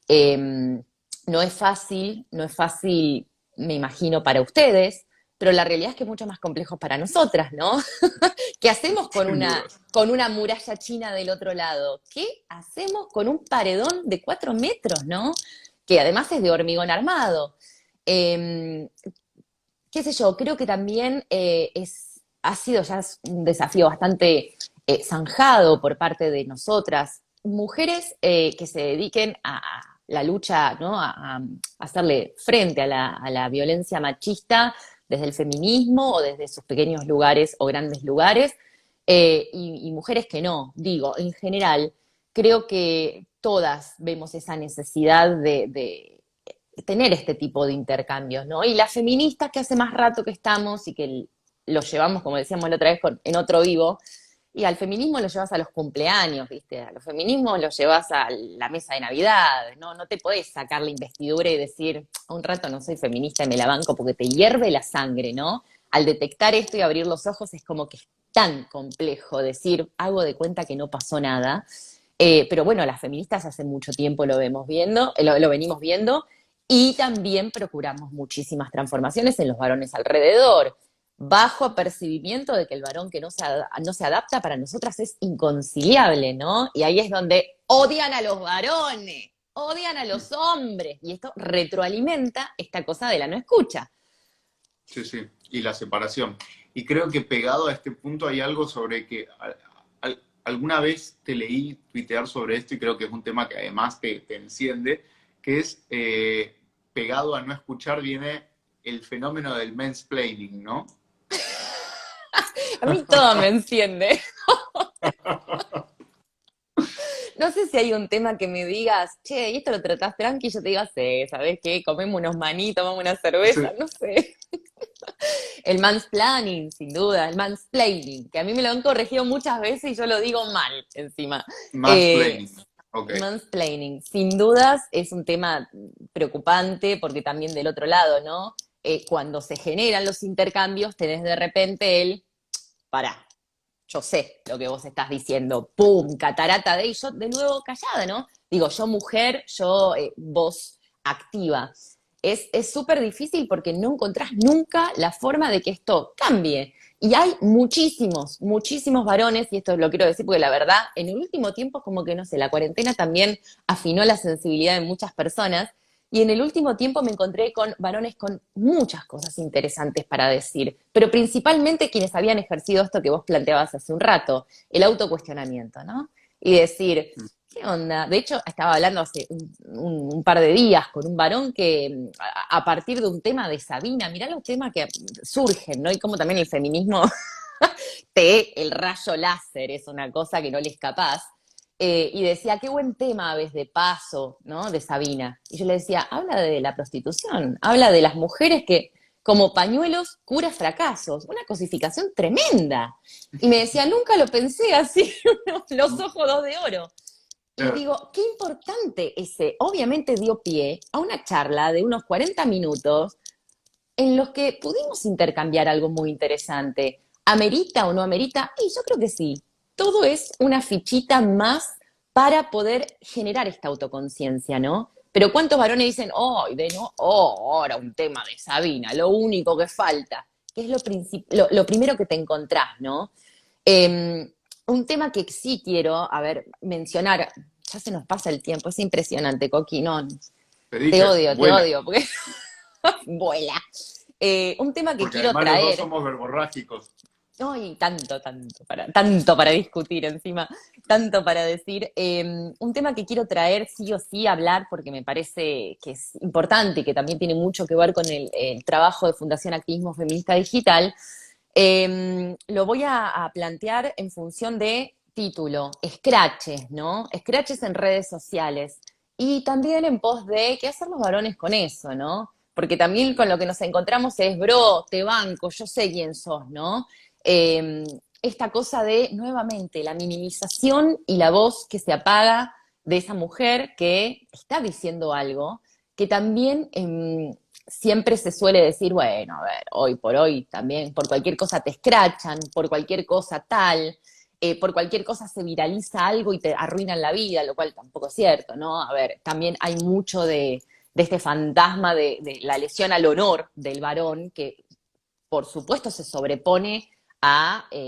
No es fácil, no es fácil, me imagino, para ustedes, pero la realidad es que es mucho más complejo para nosotras, ¿no? ¿Qué hacemos Sin dudas. con una muralla china del otro lado? ¿Qué hacemos con un paredón de 4 metros, ¿no? Que además es de hormigón armado. Eh, Qué sé yo, creo que también ha sido ya un desafío bastante zanjado por parte de nosotras, mujeres que se dediquen a la lucha, ¿no? A hacerle frente a a la violencia machista desde el feminismo o desde sus pequeños lugares o grandes lugares, y mujeres que no, digo, en general, creo que todas vemos esa necesidad de tener este tipo de intercambios, ¿no? Y las feministas que hace más rato que estamos y que los llevamos, como decíamos la otra vez, en otro vivo, Y al feminismo lo llevas a los cumpleaños, ¿viste? A los feminismos lo llevas a la mesa de Navidad, ¿no? No te podés sacar la investidura y decir, un rato no soy feminista y me la banco porque te hierve la sangre, ¿no? Al detectar esto y abrir los ojos es como que es tan complejo decir, hago de cuenta que no pasó nada. Pero bueno, las feministas hace mucho tiempo lo vemos viendo, lo venimos viendo, y también procuramos muchísimas transformaciones en los varones alrededor, bajo apercibimiento de que el varón que no se adapta para nosotras es inconciliable, ¿no? Y ahí es donde odian a los varones, odian a los hombres, y esto retroalimenta esta cosa de la no escucha. Sí, sí, y la separación. Y creo que pegado a este punto hay algo sobre que alguna vez te leí tuitear sobre esto y creo que es un tema que además te enciende, que es pegado a no escuchar viene el fenómeno del mansplaining, ¿no? A mí todo me enciende. No sé si hay un tema que me digas, che, ¿y esto lo tratás tranqui? Y yo te diga, sí, ¿sabés qué? Comemos unos maní, tomamos una cerveza, Sí, no sé. El mansplaining, sin duda, el mansplaining, que a mí me lo han corregido muchas veces y yo lo digo mal encima. Eh, mansplaining, ok. Mansplaining, sin dudas, es un tema preocupante porque también del otro lado, ¿no? Cuando se generan los intercambios, tenés de repente pará, yo sé lo que vos estás diciendo, pum, catarata de, y yo de nuevo callada, ¿no? Digo, yo mujer, yo voz activa. Es súper difícil porque no encontrás nunca la forma de que esto cambie. Y hay muchísimos, muchísimos varones, y esto lo quiero decir porque la verdad, en el último tiempo como que, no sé, la cuarentena también afinó la sensibilidad de muchas personas, y en el último tiempo me encontré con varones con muchas cosas interesantes para decir, pero principalmente quienes habían ejercido esto que vos planteabas hace un rato, el autocuestionamiento, ¿no? Y decir, ¿qué onda? De hecho, estaba hablando hace un par de días con un varón que a partir de un tema de Sabina, mirá los temas que surgen, ¿no? Y cómo también el feminismo el rayo láser es una cosa que no le es capaz. Y decía, qué buen tema ves de paso, ¿no? De Sabina. Y yo le decía, habla de la prostitución, habla de las mujeres que como pañuelos cura fracasos, una cosificación tremenda. Y me decía, nunca lo pensé así, los ojos dos de oro. Y digo, qué importante ese. Obviamente dio pie a una charla de unos 40 minutos en los que pudimos intercambiar algo muy interesante. ¿Amerita o no amerita? Y yo creo que sí. Todo es una fichita más para poder generar esta autoconciencia, ¿no? Pero ¿cuántos varones dicen, oh, de no, oh, ahora un tema de Sabina, lo único que falta? Que es lo primero que te encontrás, ¿no? Un tema que sí quiero, a ver, mencionar, ya se nos pasa el tiempo, es impresionante, Coqui, no, Te dije, te vuela, odio, porque vuela. Un tema que porque quiero además los dos traer, somos verborrágicos. ay, tanto para discutir encima, tanto para decir, un tema que quiero traer sí o sí hablar porque me parece que es importante y que también tiene mucho que ver con el trabajo de Fundación Activismo Feminista Digital, lo voy a plantear en función de título, scratches, ¿no? Scratches en redes sociales y también en pos de qué hacer los varones con eso, ¿no? Porque también con lo que nos encontramos es, bro, te banco, yo sé quién sos, ¿no? Eh, Esta cosa de, nuevamente, la minimización y la voz que se apaga de esa mujer que está diciendo algo, que también siempre se suele decir, bueno, a ver, hoy por hoy también, por cualquier cosa te escrachan, por cualquier cosa tal, por cualquier cosa se viraliza algo y te arruinan la vida, lo cual tampoco es cierto, ¿no? A ver, también hay mucho de este fantasma de la lesión al honor del varón que por supuesto se sobrepone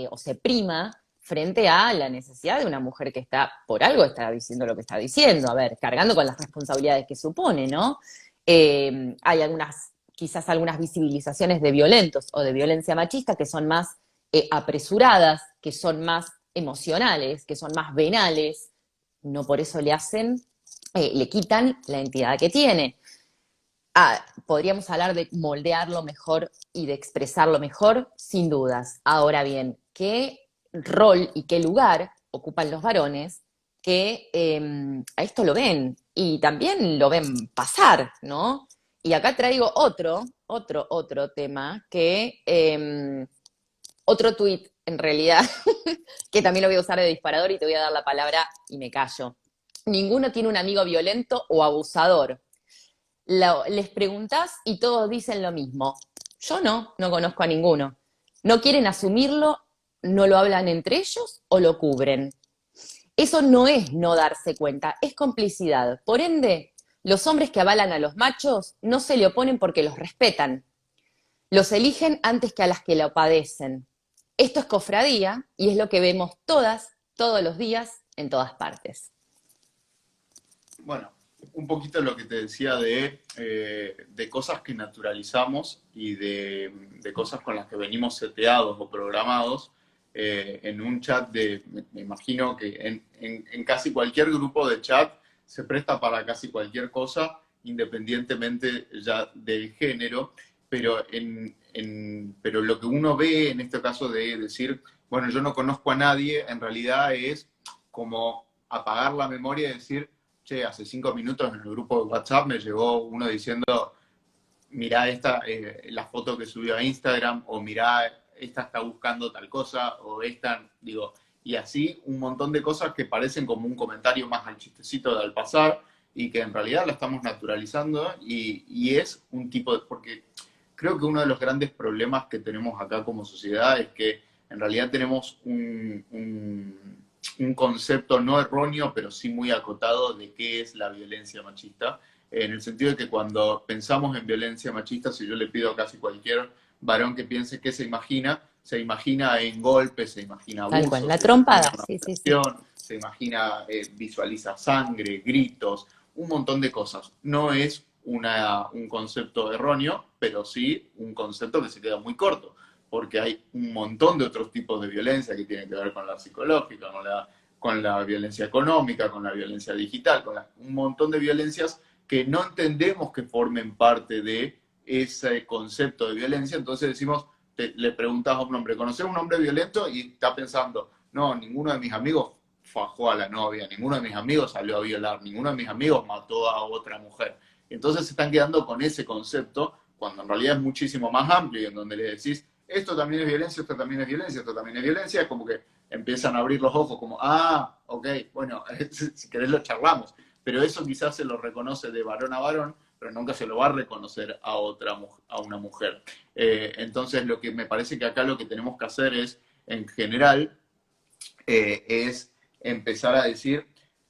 o se prima frente a la necesidad de una mujer que está, por algo está diciendo lo que está diciendo, a ver, cargando con las responsabilidades que supone, ¿no? Hay quizás algunas visibilizaciones de violentos o de violencia machista que son más apresuradas, que son más emocionales, que son más venales, no por eso le quitan la entidad que tiene. Podríamos hablar de moldearlo mejor y de expresarlo mejor, sin dudas. Ahora bien, ¿qué rol y qué lugar ocupan los varones que a esto lo ven y también lo ven pasar, ¿no? Y acá traigo otro tema otro tuit en realidad, que también lo voy a usar de disparador y te voy a dar la palabra y me callo. Ninguno tiene un amigo violento o abusador. Les preguntás y todos dicen lo mismo. Yo no conozco a ninguno. No quieren asumirlo, no lo hablan entre ellos o lo cubren. Eso no es no darse cuenta, es complicidad. Por ende, los hombres que avalan a los machos no se le oponen porque los respetan. Los eligen antes que a las que lo padecen. Esto es cofradía y es lo que vemos todas, todos los días, en todas partes. Bueno, un poquito lo que te decía de cosas que naturalizamos y de cosas con las que venimos seteados o programados en un chat me imagino que en casi cualquier grupo de chat se presta para casi cualquier cosa, independientemente ya del género, pero, pero lo que uno ve en este caso de decir, bueno, yo no conozco a nadie, en realidad es como apagar la memoria y decir, che, hace 5 minutos en el grupo de WhatsApp me llegó uno diciendo, mirá la foto que subió a Instagram, o mirá, esta está buscando tal cosa, o esta, digo, y así un montón de cosas que parecen como un comentario más al chistecito de al pasar, y que en realidad lo estamos naturalizando, y es un tipo de, porque creo que uno de los grandes problemas que tenemos acá como sociedad es que en realidad tenemos un concepto no erróneo, pero sí muy acotado de qué es la violencia machista, en el sentido de que cuando pensamos en violencia machista, si yo le pido a casi cualquier varón que piense qué se imagina en golpes, se imagina Tal cual, abuso, la se imagina trompada, una sí, sí, sí. violación, se imagina, visualiza sangre, gritos, un montón de cosas. No es un concepto erróneo, pero sí un concepto que se queda muy corto, porque hay un montón de otros tipos de violencia que tienen que ver con la psicológica, con la violencia económica, con la violencia digital, un montón de violencias que no entendemos que formen parte de ese concepto de violencia. Entonces decimos, le preguntas a un hombre, ¿conoces a un hombre violento? Y está pensando, no, ninguno de mis amigos fajó a la novia, ninguno de mis amigos salió a violar, ninguno de mis amigos mató a otra mujer. Entonces se están quedando con ese concepto, cuando en realidad es muchísimo más amplio, y en donde le decís, esto también es violencia, esto también es violencia, esto también es violencia, es como que empiezan a abrir los ojos como, ok, bueno, si querés lo charlamos. Pero eso quizás se lo reconoce de varón a varón, pero nunca se lo va a reconocer a una mujer. Entonces, lo que me parece que acá lo que tenemos que hacer es, en general, es empezar a decir,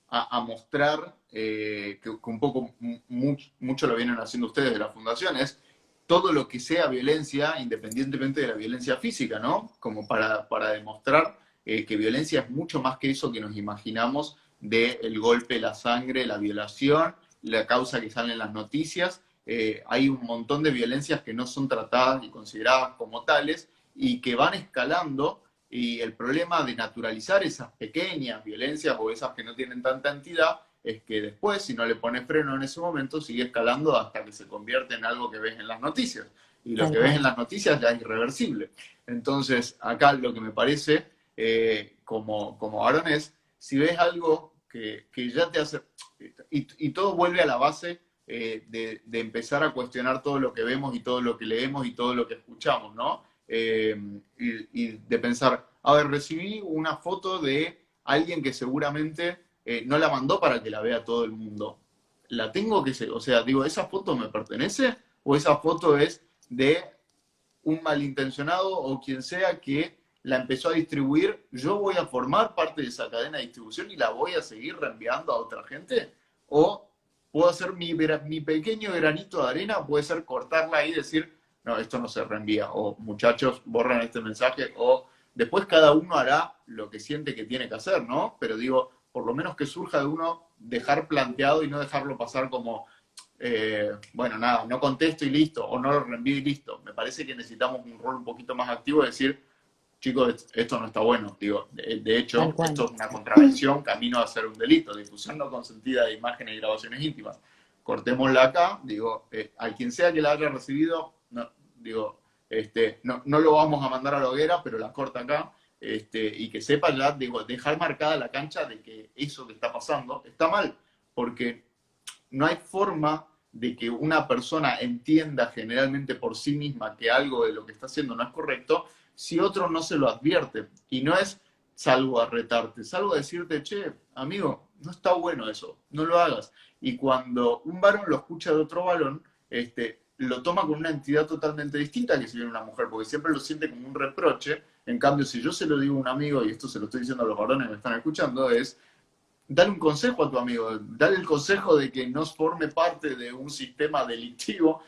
a mostrar, que un poco, mucho lo vienen haciendo ustedes de la fundación, es todo lo que sea violencia, independientemente de la violencia física, ¿no? Como para demostrar que violencia es mucho más que eso que nos imaginamos del golpe, la sangre, la violación, la causa que sale en las noticias. Hay un montón de violencias que no son tratadas y consideradas como tales y que van escalando, y el problema de naturalizar esas pequeñas violencias o esas que no tienen tanta entidad es que después, si no le pones freno en ese momento, sigue escalando hasta que se convierte en algo que ves en las noticias. Y lo Tal que ves cual. en las noticias ya es irreversible. Entonces, acá lo que me parece, como varón, es, si ves algo que ya te hace, y todo vuelve a la base de empezar a cuestionar todo lo que vemos y todo lo que leemos y todo lo que escuchamos, ¿no? Y de pensar, a ver, recibí una foto de alguien que seguramente no la mandó para que la vea todo el mundo. La tengo que ser, o sea, digo, ¿esa foto me pertenece? ¿O esa foto es de un malintencionado o quien sea que la empezó a distribuir? ¿Yo voy a formar parte de esa cadena de distribución y la voy a seguir reenviando a otra gente? ¿O puedo hacer mi pequeño granito de arena? Puede ser cortarla ahí y decir, no, esto no se reenvía, o muchachos, borran este mensaje, o después cada uno hará lo que siente que tiene que hacer, ¿no? Pero digo, por lo menos que surja de uno dejar planteado y no dejarlo pasar como, bueno, nada, no contesto y listo, o no lo reenvío y listo. Me parece que necesitamos un rol un poquito más activo de decir, chicos, esto no está bueno. Digo, de Tal hecho, cual. esto es una contravención camino a ser un delito, difusión no consentida de imágenes y grabaciones íntimas. Cortémosla acá, digo, a quien sea que la haya recibido, no, digo, no lo vamos a mandar a la hoguera, pero la corta acá, y que sepa ya, digo, dejar marcada la cancha de que eso que está pasando está mal, porque no hay forma de que una persona entienda generalmente por sí misma que algo de lo que está haciendo no es correcto si otro no se lo advierte. Y no es salgo a retarte, salgo a decirte, che, amigo, no está bueno eso, no lo hagas. Y cuando un varón lo escucha de otro varón, lo toma con una entidad totalmente distinta que si viene una mujer, porque siempre lo siente como un reproche. En cambio, si yo se lo digo a un amigo, y esto se lo estoy diciendo a los varones que me están escuchando, es dale un consejo a tu amigo, dale el consejo de que no forme parte de un sistema delictivo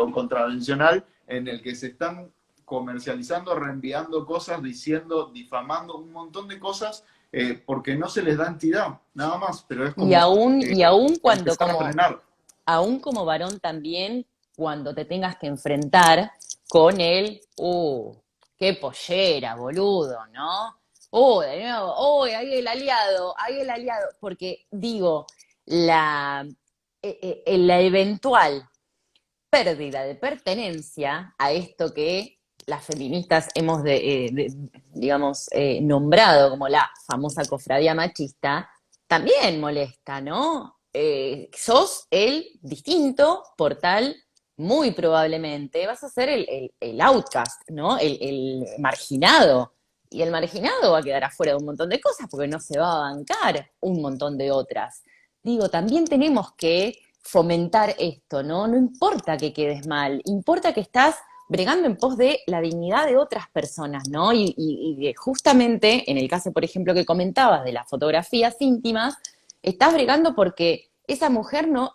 o contravencional en el que se están comercializando, reenviando cosas, diciendo, difamando un montón de cosas porque no se les da entidad, nada más, pero es Y como aún, y aún cuando empezar a frenar. aún como varón también, cuando te tengas que enfrentar con el, qué pollera, boludo, ¿no? De nuevo, hay el aliado, porque digo, la eventual pérdida de pertenencia a esto que las feministas hemos, digamos, nombrado como la famosa cofradía machista, también molesta, ¿no? Sos el distinto, por tal, muy probablemente vas a ser el outcast, ¿no? El marginado. Y el marginado va a quedar afuera de un montón de cosas porque no se va a bancar un montón de otras. Digo, también tenemos que fomentar esto, ¿no? No importa que quedes mal, importa que estás bregando en pos de la dignidad de otras personas, ¿no? Y justamente, en el caso, por ejemplo, que comentabas de las fotografías íntimas, estás bregando porque esa mujer no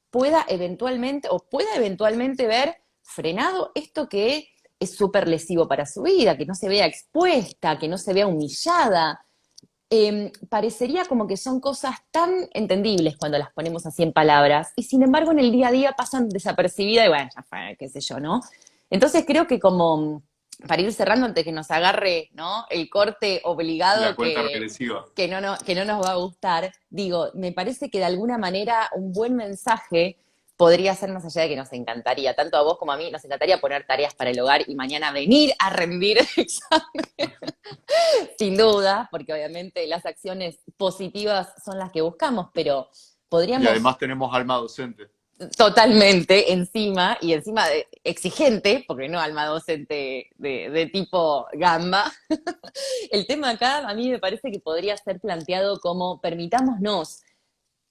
pueda eventualmente, o pueda eventualmente ver frenado esto que es súper lesivo para su vida, que no se vea expuesta, que no se vea humillada, parecería como que son cosas tan entendibles cuando las ponemos así en palabras, y sin embargo en el día a día pasan desapercibidas y bueno, ya fue, qué sé yo, ¿no? Entonces creo que como para ir cerrando antes que nos agarre, ¿no? El corte La obligado cuenta regresiva. que no nos va a gustar, digo, me parece que de alguna manera un buen mensaje podría ser más allá de que nos encantaría, tanto a vos como a mí, nos encantaría poner tareas para el hogar y mañana venir a rendir el examen. Sin duda, porque obviamente las acciones positivas son las que buscamos, pero Y podríamos además tenemos alma docente. totalmente encima, y encima de exigente, porque no alma docente de tipo gamba. El tema acá a mí me parece que podría ser planteado como permitámonos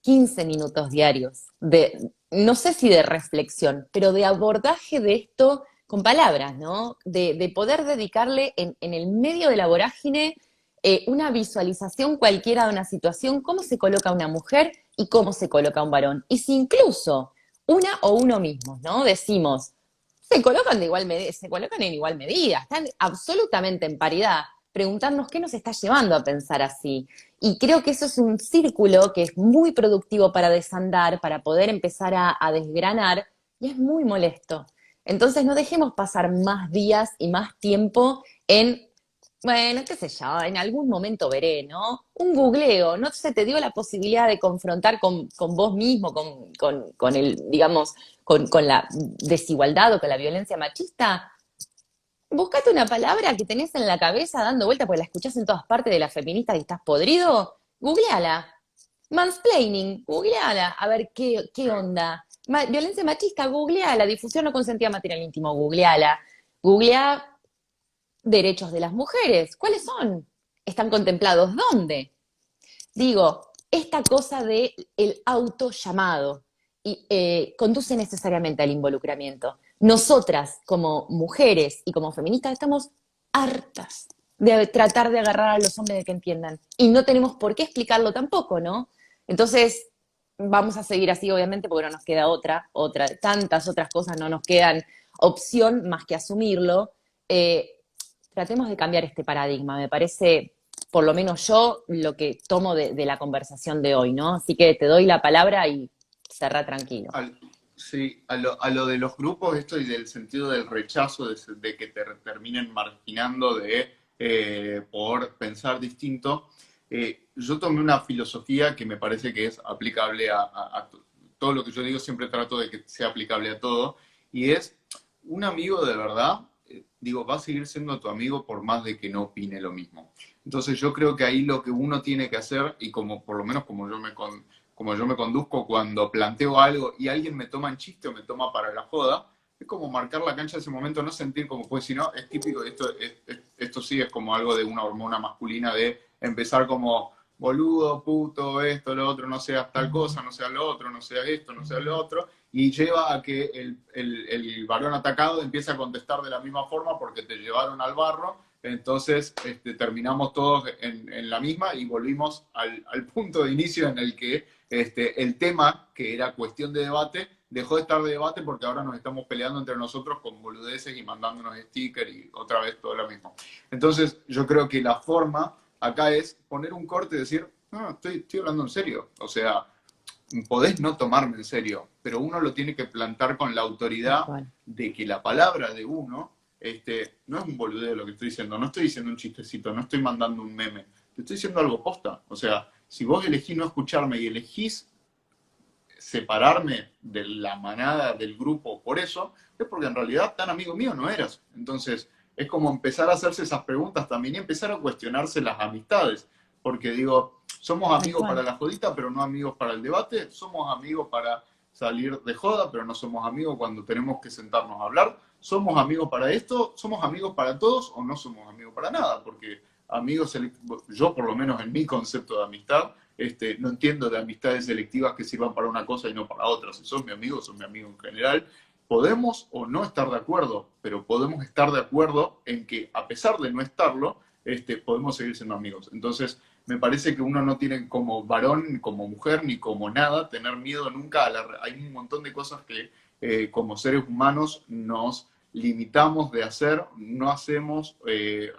15 minutos diarios de, no sé si de reflexión, pero de abordaje de esto con palabras, ¿no? De poder dedicarle en el medio de la vorágine una visualización cualquiera de una situación, cómo se coloca una mujer y cómo se coloca un varón. Y si incluso una o uno mismo, ¿no? Decimos, se colocan de igual medida, se colocan en igual medida, están absolutamente en paridad. Preguntarnos qué nos está llevando a pensar así. Y creo que eso es un círculo que es muy productivo para desandar, para poder empezar a desgranar, y es muy molesto. Entonces no dejemos pasar más días y más tiempo en, bueno, qué sé yo, en algún momento veré, ¿no? Un googleo, no se te dio la posibilidad de confrontar con vos mismo, con el, digamos, con la desigualdad o con la violencia machista. Buscate una palabra que tenés en la cabeza dando vuelta porque la escuchás en todas partes de las feministas y estás podrido. Googleala. Mansplaining, googleala. A ver qué onda. Violencia machista, googleala. Difusión no consentida material íntimo, googleala. Googlea derechos de las mujeres. ¿Cuáles son? ¿Están contemplados dónde? Digo, esta cosa de el autollamado y, conduce necesariamente al involucramiento. Nosotras, como mujeres y como feministas, estamos hartas de tratar de agarrar a los hombres de que entiendan. Y no tenemos por qué explicarlo tampoco, ¿no? Entonces, vamos a seguir así, obviamente, porque no nos queda tantas otras cosas no nos quedan opción más que asumirlo. Tratemos de cambiar este paradigma, me parece por lo menos yo, lo que tomo de la conversación de hoy, ¿no? Así que te doy la palabra y cerrá tranquilo. Sí, a lo de los grupos, esto y del sentido del rechazo, de que te terminen marginando por pensar distinto, yo tomé una filosofía que me parece que es aplicable a todo lo que yo digo, siempre trato de que sea aplicable a todo, y es un amigo de verdad, digo, va a seguir siendo tu amigo por más de que no opine lo mismo. Entonces yo creo que ahí lo que uno tiene que hacer, y como por lo menos como yo me conduzco cuando planteo algo y alguien me toma en chiste o me toma para la joda, es como marcar la cancha en ese momento, no sentir como, pues si no, es típico, esto sí es como algo de una hormona masculina de empezar como boludo, puto, esto, lo otro, no seas tal cosa, no seas lo otro, no seas esto, no seas lo otro, y lleva a que el varón atacado empiece a contestar de la misma forma porque te llevaron al barro, entonces terminamos todos en la misma y volvimos al punto de inicio en el que el tema, que era cuestión de debate, dejó de estar de debate porque ahora nos estamos peleando entre nosotros con boludeces y mandándonos stickers y otra vez todo lo mismo. Entonces, yo creo que la forma acá es poner un corte y decir, no, estoy hablando en serio. O sea, podés no tomarme en serio, pero uno lo tiene que plantar con la autoridad de que la palabra de uno no es un boludeo lo que estoy diciendo, no estoy diciendo un chistecito, no estoy mandando un meme, te estoy diciendo algo posta. O sea, si vos elegís no escucharme y elegís separarme de la manada, del grupo, por eso, es porque en realidad tan amigo mío no eras. Entonces, es como empezar a hacerse esas preguntas también y empezar a cuestionarse las amistades. Porque digo, somos amigos para la jodita, pero no amigos para el debate. Somos amigos para salir de joda, pero no somos amigos cuando tenemos que sentarnos a hablar. Somos amigos para esto, somos amigos para todos o no somos amigos para nada. Porque amigos, yo por lo menos en mi concepto de amistad, no entiendo de amistades selectivas que sirvan para una cosa y no para otra. Si sos mi amigo en general. Podemos o no estar de acuerdo, pero podemos estar de acuerdo en que a pesar de no estarlo, podemos seguir siendo amigos. Entonces, me parece que uno no tiene como varón, como mujer, ni como nada, tener miedo nunca a la... Hay un montón de cosas que como seres humanos nos limitamos de hacer, no hacemos,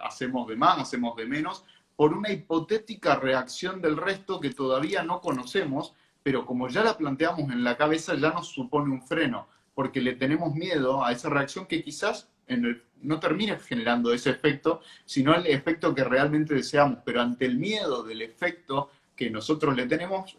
hacemos de más, hacemos de menos, por una hipotética reacción del resto que todavía no conocemos, pero como ya la planteamos en la cabeza, ya nos supone un freno, porque le tenemos miedo a esa reacción que quizás no termine generando ese efecto, sino el efecto que realmente deseamos. Pero ante el miedo del efecto que nosotros le tenemos,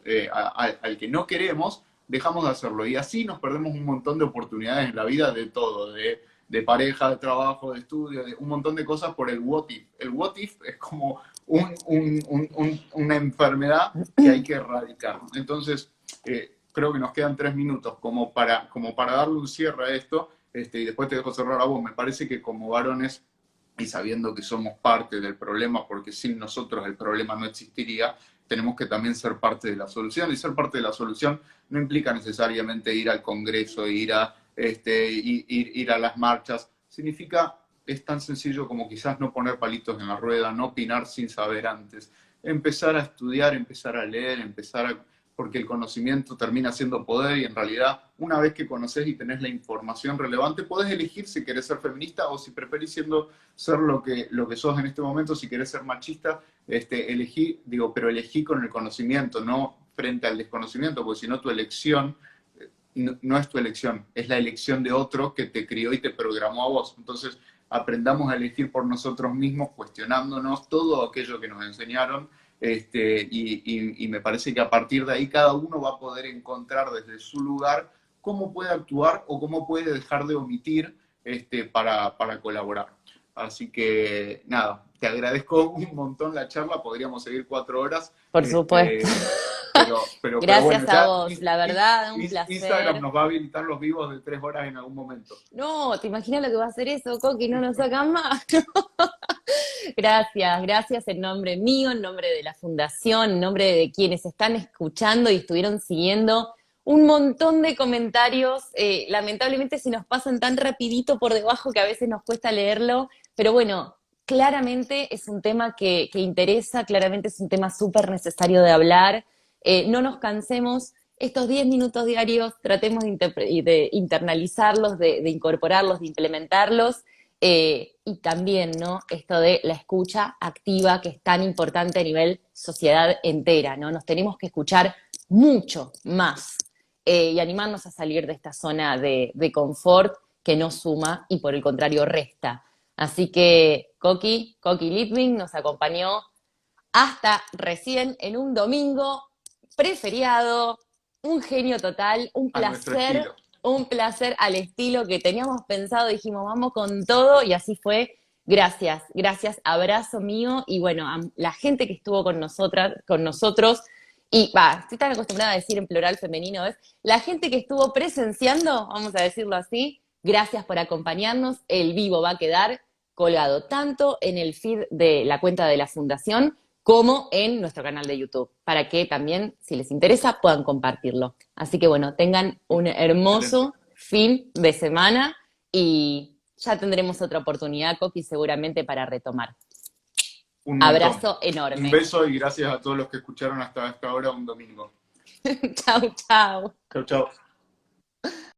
al que no queremos, dejamos de hacerlo. Y así nos perdemos un montón de oportunidades en la vida de todo, de pareja, de trabajo, de estudio, de un montón de cosas por el what if. El what if es como una enfermedad que hay que erradicar. Entonces, creo que nos quedan 3 minutos como para darle un cierre a esto, y después te dejo cerrar a vos. Me parece que como varones, y sabiendo que somos parte del problema, porque sin nosotros el problema no existiría, tenemos que también ser parte de la solución, y ser parte de la solución no implica necesariamente ir al Congreso, ir a las marchas, significa, es tan sencillo como quizás no poner palitos en la rueda, no opinar sin saber antes, empezar a estudiar, empezar a leer, porque el conocimiento termina siendo poder y en realidad una vez que conoces y tenés la información relevante, podés elegir si querés ser feminista o si preferís ser lo que sos en este momento, si querés ser machista, pero elegí con el conocimiento, no frente al desconocimiento, porque si no tu elección no es tu elección, es la elección de otro que te crió y te programó a vos. Entonces, aprendamos a elegir por nosotros mismos, cuestionándonos todo aquello que nos enseñaron, y me parece que a partir de ahí cada uno va a poder encontrar desde su lugar cómo puede actuar o cómo puede dejar de omitir para colaborar. Así que nada, te agradezco un montón la charla, podríamos seguir 4 horas. Por supuesto. Pero Gracias bueno, a vos, la verdad, un placer. Instagram nos va a habilitar los vivos de 3 horas en algún momento. No, ¿te imaginas lo que va a hacer eso, Coqui? No nos sacan más. Gracias en nombre mío, en nombre de la Fundación, en nombre de quienes están escuchando y estuvieron siguiendo un montón de comentarios. Lamentablemente se nos pasan tan rapidito por debajo que a veces nos cuesta leerlo, pero bueno, claramente es un tema que interesa, claramente es un tema súper necesario de hablar. No nos cansemos. Estos 10 minutos diarios tratemos de internalizarlos, de incorporarlos, de implementarlos, y también, ¿no? Esto de la escucha activa, que es tan importante a nivel sociedad entera, ¿no? Nos tenemos que escuchar mucho más, y animarnos a salir de esta zona de confort que no suma y por el contrario resta. Así que Coqui Litvin nos acompañó hasta recién en un domingo preferiado, un genio total, un placer al estilo que teníamos pensado, dijimos vamos con todo y así fue. Gracias, abrazo mío y bueno, a la gente que estuvo con nosotros, y estoy tan acostumbrada a decir en plural femenino, la gente que estuvo presenciando, vamos a decirlo así, Gracias por acompañarnos. El vivo va a quedar colgado tanto en el feed de la cuenta de la Fundación como en nuestro canal de YouTube, para que también, si les interesa, puedan compartirlo. Así que bueno, tengan un Excelente. hermoso fin de semana y ya tendremos otra oportunidad, Coqui, seguramente para retomar. Un montón. Abrazo Un enorme. beso y gracias a todos los que escucharon hasta esta hora un domingo. Chau, chau. Chau, chau.